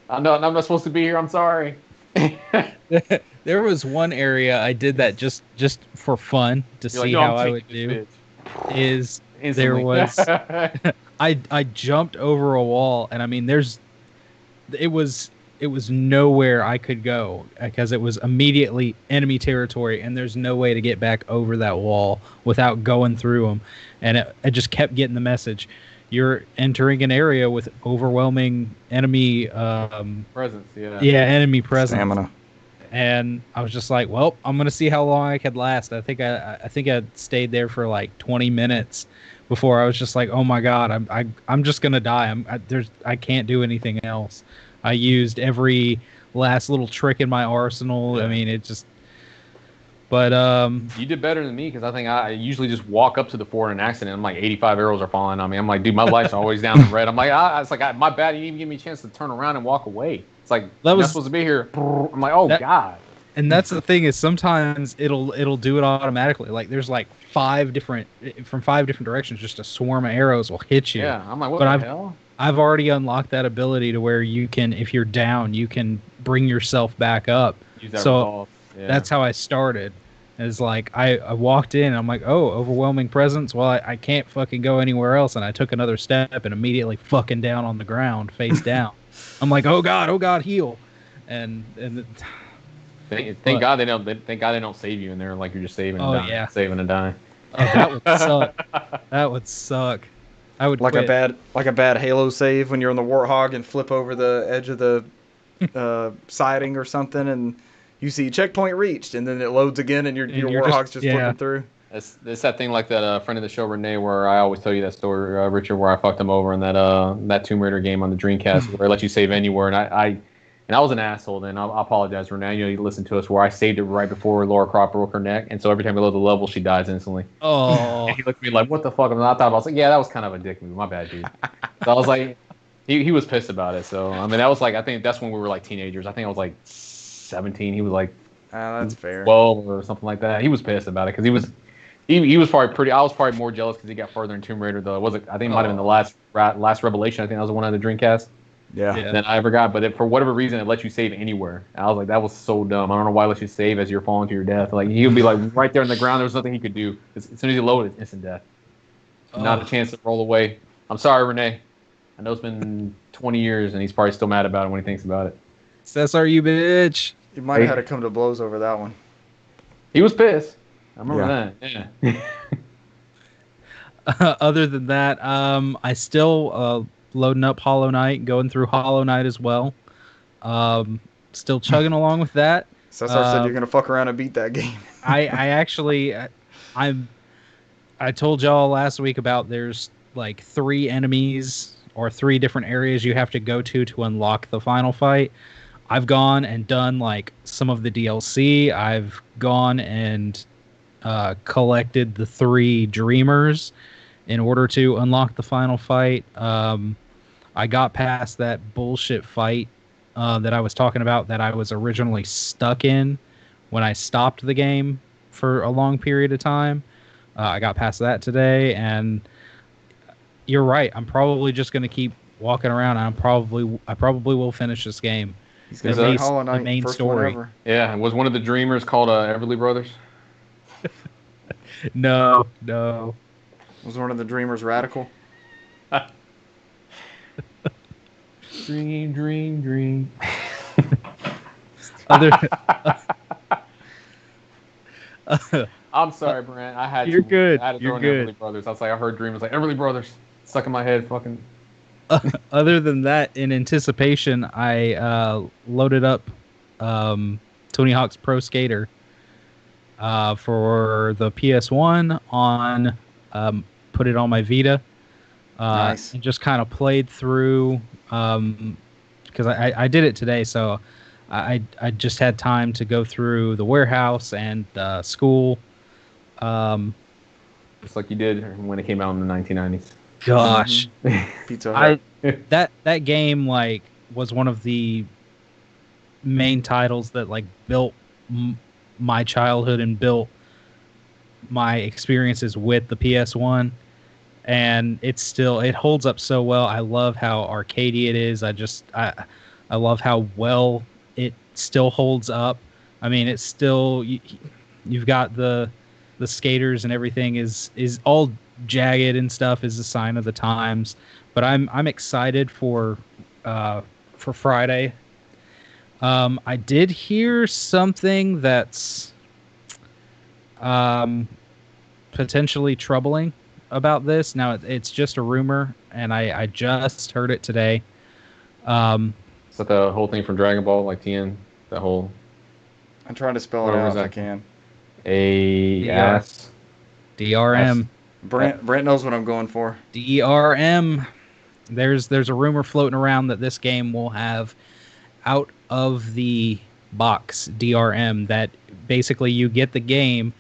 I'm not supposed to be here. I'm sorry. There was one area I did that just for fun to see how I would do. Is instantly. There was I jumped over a wall, and I mean it was nowhere I could go because it was immediately enemy territory, and there's no way to get back over that wall without going through them. And it just kept getting the message: you're entering an area with overwhelming enemy presence. Yeah, enemy presence. Stamina. And I was just like, well, I'm gonna see how long I could last. I think I stayed there for like 20 minutes before I was just like, oh my god, I'm just gonna die. I can't do anything else. I used every last little trick in my arsenal. Yeah. I mean, it just. But you did better than me because I think I usually just walk up to the fort in an accident. I'm like 85 arrows are falling on me. I'm like, dude, my life's always down in red. I'm like, it's like my bad. You didn't even give me a chance to turn around and walk away. It's like I'm not supposed to be here. I'm like, god. And that's the thing is sometimes it'll do it automatically. Like there's like 5 different directions. Just a swarm of arrows will hit you. Yeah, I'm like, what the hell? I've already unlocked that ability to where you can, if you're down, you can bring yourself back up. Use that resolve. Yeah. That's how I started. It's like I walked in and I'm like, oh, overwhelming presence. Well, I can't fucking go anywhere else. And I took another step and immediately fucking down on the ground, face down. I'm like, oh god, heal. And thank God they don't save you in there like you're just saving and dying. Yeah. Saving and dying. Oh, that would suck. That would suck. I would like quit. a bad Halo save when you're on the Warthog and flip over the edge of the siding or something, and you see checkpoint reached, and then it loads again, and your Warthog's just flipping through. It's that thing like that friend of the show Renee, where I always tell you that story, Richard, where I fucked him over in that Tomb Raider game on the Dreamcast, where it lets you save anywhere, and I was an asshole. Then I apologize, Renee. You listened to us where I saved it right before Laura Croft broke her neck, and so every time we load the level, she dies instantly. Oh, and he looked at me like, "What the fuck?" And I thought I was like, "Yeah, that was kind of a dick move. My bad, dude." So I was like, he was pissed about it. So I mean, that was like I think that's when we were like teenagers. I think I was like 17. He was like, that's fair. 12 or something like that. He was pissed about it because he was. He was probably pretty. I was probably more jealous because he got further in Tomb Raider. Though I think it might have been the last Revelation. I think that was the one on the Dreamcast. Yeah. That I ever got, but for whatever reason, it lets you save anywhere. I was like, that was so dumb. I don't know why it lets you save as you're falling to your death. Like he would be like right there on the ground. There was nothing he could do. As soon as he loaded, instant death. Not a chance to roll away. I'm sorry, Renee. I know it's been 20 years, and he's probably still mad about it when he thinks about it. SRU, bitch. You might have had to come to blows over that one. He was pissed. I remember that. Yeah. Other than that, I still loading up Hollow Knight, going through Hollow Knight as well. Still chugging along with that. Cesar said you're gonna fuck around and beat that game. I actually, I told y'all last week about there's like 3 enemies or 3 different areas you have to go to unlock the final fight. I've gone and done like some of the DLC. I've gone and collected the 3 Dreamers in order to unlock the final fight. I got past that bullshit fight that I was talking about that I was originally stuck in when I stopped the game for a long period of time. I got past that today, and you're right. I'm probably just going to keep walking around. I probably will finish this game. He's going to Hollow Knight, the main first story. One ever. Yeah, was one of the Dreamers called Everly Brothers? No. Was one of the Dreamers radical? Dream. I'm sorry, Brent. I had You're to. good. I had to throw You're in good. Everly Brothers. I was like, I heard Dream. I was like, Everly Brothers. Stuck in my head. Fucking. Other than that, in anticipation, I loaded up Tony Hawk's Pro Skater for the PS1 on put it on my Vita. Nice. And just kind of played through because I did it today, so I just had time to go through the warehouse and school. Just like you did when it came out in the 1990s. Gosh, Pizza Hut. that game like was one of the main titles that like built my childhood and built my experiences with the PS1, and it holds up so well. I love how arcadey it is. I love how well it still holds up. I mean, it's still you've got the skaters and everything is all jagged and stuff is a sign of the times, but I'm excited for Friday. I did hear something that's potentially troubling about this. Now it's just a rumor, and I just heard it today. Is that the whole thing from Dragon Ball, like TN? That whole. I'm trying to spell it out if I can. A-S. DRM. Brent knows what I'm going for. DRM. There's a rumor floating around that this game will have out of the box DRM, that basically you get the game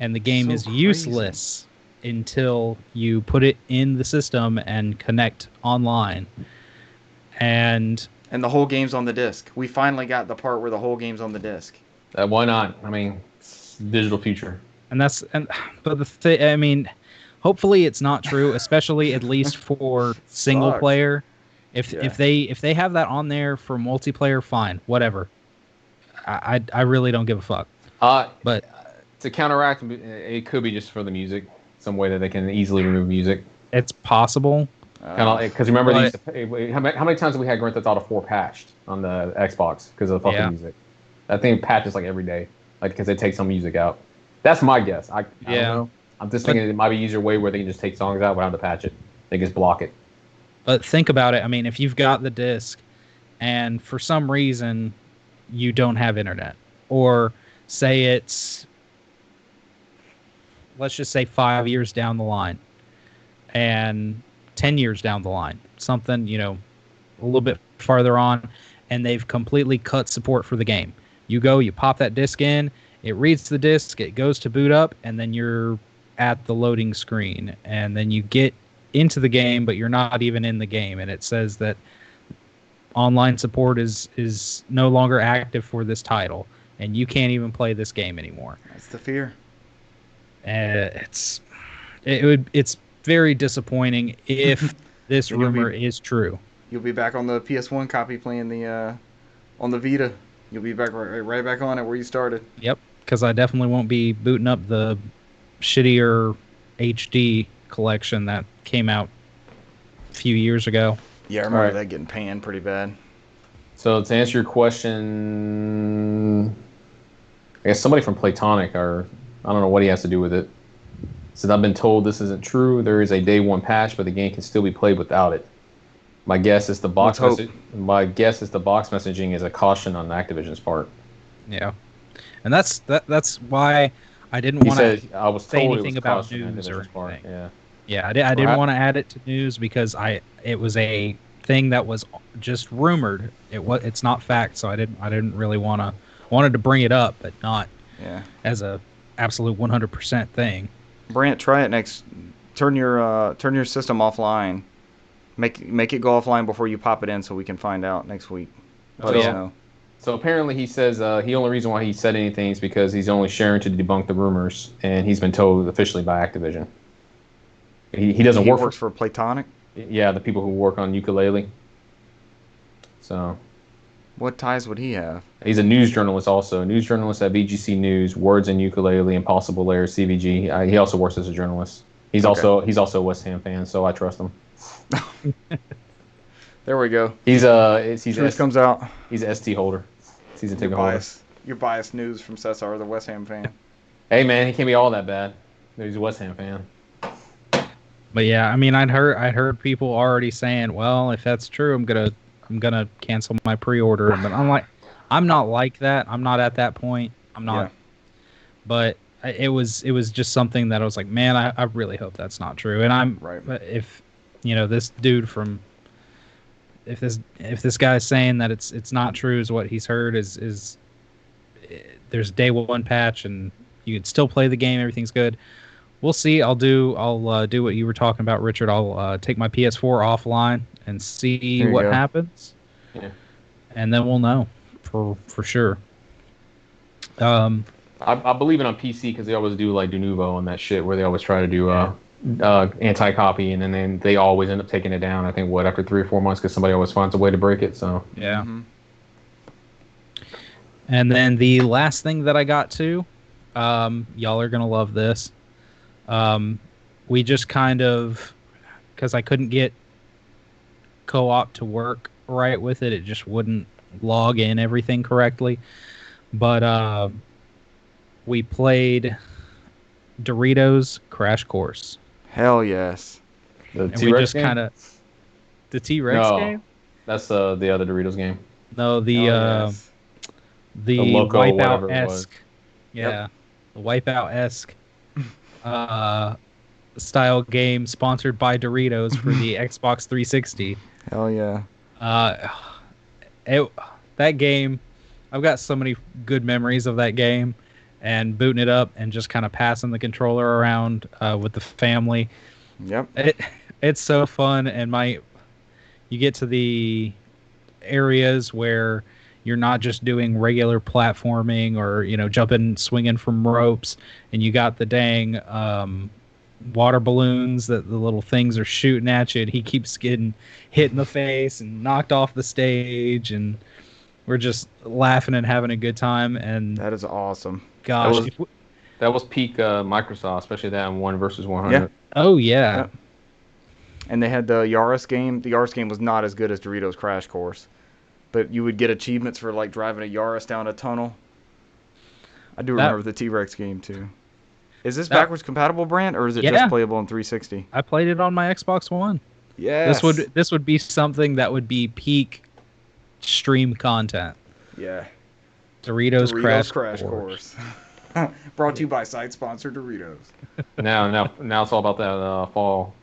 and the game is useless until you put it in the system and connect online. And the whole game's on the disc. We finally got the part where the whole game's on the disc. Why not? I mean, it's digital future. But the thing, I mean, hopefully it's not true, especially at least for single player. If they have that on there for multiplayer, fine, whatever. I really don't give a fuck. But to counteract, it could be just for the music, some way that they can easily remove music. It's possible. Because remember, how many times have we had Grand Theft Auto 4 patched on the Xbox because of the fucking music? That thing patches like every day, like because they take some music out. That's my guess. I don't know. I'm just thinking it might be an easier way where they can just take songs out without having to patch it. They just block it. But think about it. I mean, if you've got the disc and for some reason you don't have internet, or say it's let's just say 5 years down the line and 10 years down the line, something, a little bit farther on, and they've completely cut support for the game. You pop that disc in, it reads the disc, it goes to boot up, and then you're at the loading screen, and then you get into the game, but you're not even in the game, and it says that online support is no longer active for this title, and you can't even play this game anymore. That's the fear. It's very disappointing if this rumor is true. You'll be back on the PS1 copy playing the on the Vita. You'll be back right back on it where you started. Yep, because I definitely won't be booting up the shittier HD collection that came out a few years ago. Yeah, I remember that getting panned pretty bad. So to answer your question, I guess somebody from Platonic, or I don't know what he has to do with it, said, I've been told this isn't true. There is a day one patch, but the game can still be played without it. My guess is the box messaging is a caution on Activision's part. Yeah, and that's why I didn't want to say anything about news or anything. Yeah, I didn't want to add it to news because it was a thing that was just rumored. It's not fact, so I didn't really wanted to bring it up, but not as a absolute 100% thing. Brant, try it next. Turn your system offline. Make it go offline before you pop it in, so we can find out next week. So apparently he says the only reason why he said anything is because he's only sharing to debunk the rumors, and he's been told officially by Activision. He doesn't work works for Platonic? Yeah, the people who work on Ukulele. So, what ties would he have? He's a news journalist also. News journalist at VGC News, Words and Ukulele, Impossible Lair, CVG. He also works as a journalist. He's also a West Ham fan, so I trust him. There we go. Truth comes out. He's an ST holder. Season ticket holder. Your biased news from Cesar, the West Ham fan. Hey man, he can't be all that bad. He's a West Ham fan. But yeah, I mean, I'd heard people already saying, well, if that's true, I'm gonna cancel my pre-order. But I'm not like that. I'm not at that point. I'm not. Yeah. But it was just something that I was like, man, I really hope that's not true. And if this dude from, if this guy's saying that it's not true is what he's heard is there's day one patch and you can still play the game, everything's good. We'll see. I'll do what you were talking about, Richard. I'll take my PS4 offline and see what happens. Yeah. And then we'll know for sure. I believe it on PC because they always do like de novo on that shit where they always try to do anti-copy and then they always end up taking it down. I think after 3 or 4 months because somebody always finds a way to break it. So yeah. Mm-hmm. And then the last thing that I got to, y'all are gonna love this. We just kind of, because I couldn't get co-op to work right with it. It just wouldn't log in everything correctly. But we played Doritos Crash Course. Hell yes. The T-Rex game? The T-Rex game? That's the other Doritos game. No, the Loco, Wipeout-esque. Yeah, the Wipeout-esque style game sponsored by Doritos for the Xbox 360. Hell yeah. That game, I've got so many good memories of that game and booting it up and just kind of passing the controller around with the family. Yep. It's so fun, and you get to the areas where you're not just doing regular platforming or jumping, swinging from ropes, and you got the dang water balloons that the little things are shooting at you, and he keeps getting hit in the face and knocked off the stage, and we're just laughing and having a good time. And that is awesome. Gosh, that was peak Microsoft, especially that in 1 versus 100. Yeah. Oh yeah. Yep. And they had the Yaris game. The Yaris game was not as good as Doritos Crash Course, but you would get achievements for like driving a Yaris down a tunnel. I do remember the T-Rex game too. Is this backwards compatible, Brant, or is it just playable on 360? I played it on my Xbox One. Yeah. This would be something that would be peak stream content. Yeah. Doritos Crash Course. Brought to you by site sponsor Doritos. Now it's all about that Fall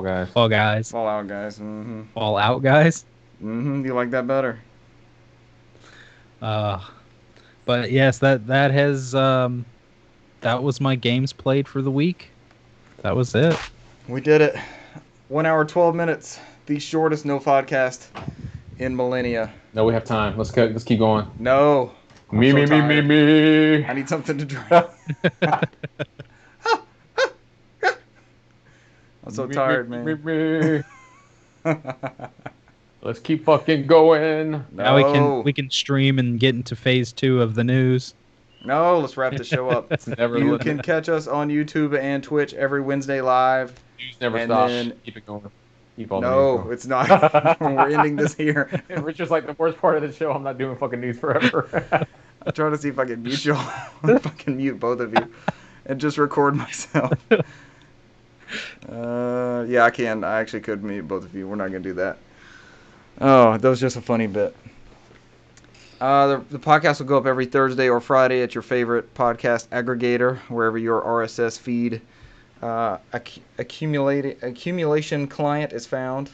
Guys. Fall Guys. Fall Out Guys. Mm-hmm. Fall Out Guys. Mm-hmm. You like that better? But yes, that has that was my games played for the week. That was it. We did it. 1 hour 12 minutes. The shortest NOFODcast in millennia. No, we have time. Let's keep going. No. Me. I need something to drink. I'm so tired, man. Let's keep fucking going. No. Now we can stream and get into phase 2 of the news. No, let's wrap the show up. You can catch us on YouTube and Twitch every Wednesday live. News never stops. Keep it going. Keep all the news going. It's not. We're ending this here. Richard's like the worst part of the show. I'm not doing fucking news forever. I'm trying to see if I can mute y'all. Fucking mute both of you and just record myself. Yeah, I can. I actually could mute both of you. We're not going to do that. Oh, that was just a funny bit. The podcast will go up every Thursday or Friday at your favorite podcast aggregator, wherever your RSS feed accumulation client is found.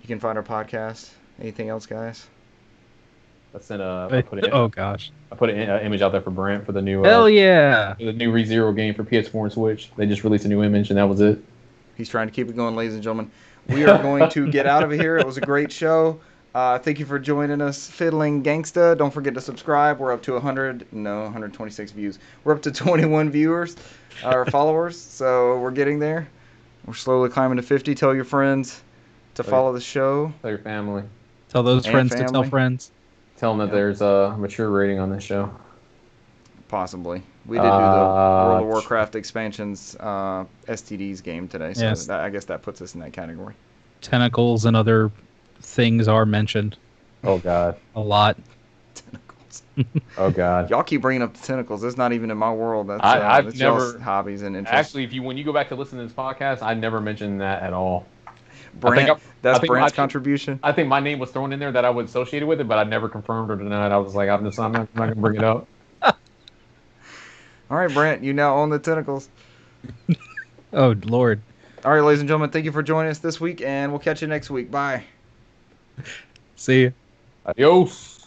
You can find our podcast. Anything else, guys? Oh gosh! I put an image out there for Brent for the new. Hell yeah! The new ReZero game for PS4 and Switch. They just released a new image, and that was it. He's trying to keep it going, ladies and gentlemen. We are going to get out of here. It was a great show. Thank you for joining us, Fiddling Gangsta. Don't forget to subscribe. We're up to 126 views. We're up to 21 viewers, or followers, so we're getting there. We're slowly climbing to 50. Tell your friends to follow the show. Tell your family. Tell those friends to tell friends. Tell them that there's a mature rating on this show. Possibly. We did do the World of Warcraft expansions STDs game today, so yes. I guess that puts us in that category. Tentacles and other things are mentioned. Oh, God. A lot. Tentacles. Oh, God. Y'all keep bringing up the tentacles. It's not even in my world. That's I've never hobbies and interests. Actually, when you go back to listen to this podcast, I never mentioned that at all. That's Brent's contribution. I think my name was thrown in there that I was associated with it, but I never confirmed or denied. I was like, I'm not going to bring it up. All right, Brent, you now own the tentacles. Oh, Lord. All right, ladies and gentlemen, thank you for joining us this week, and we'll catch you next week. Bye. See you. Adios.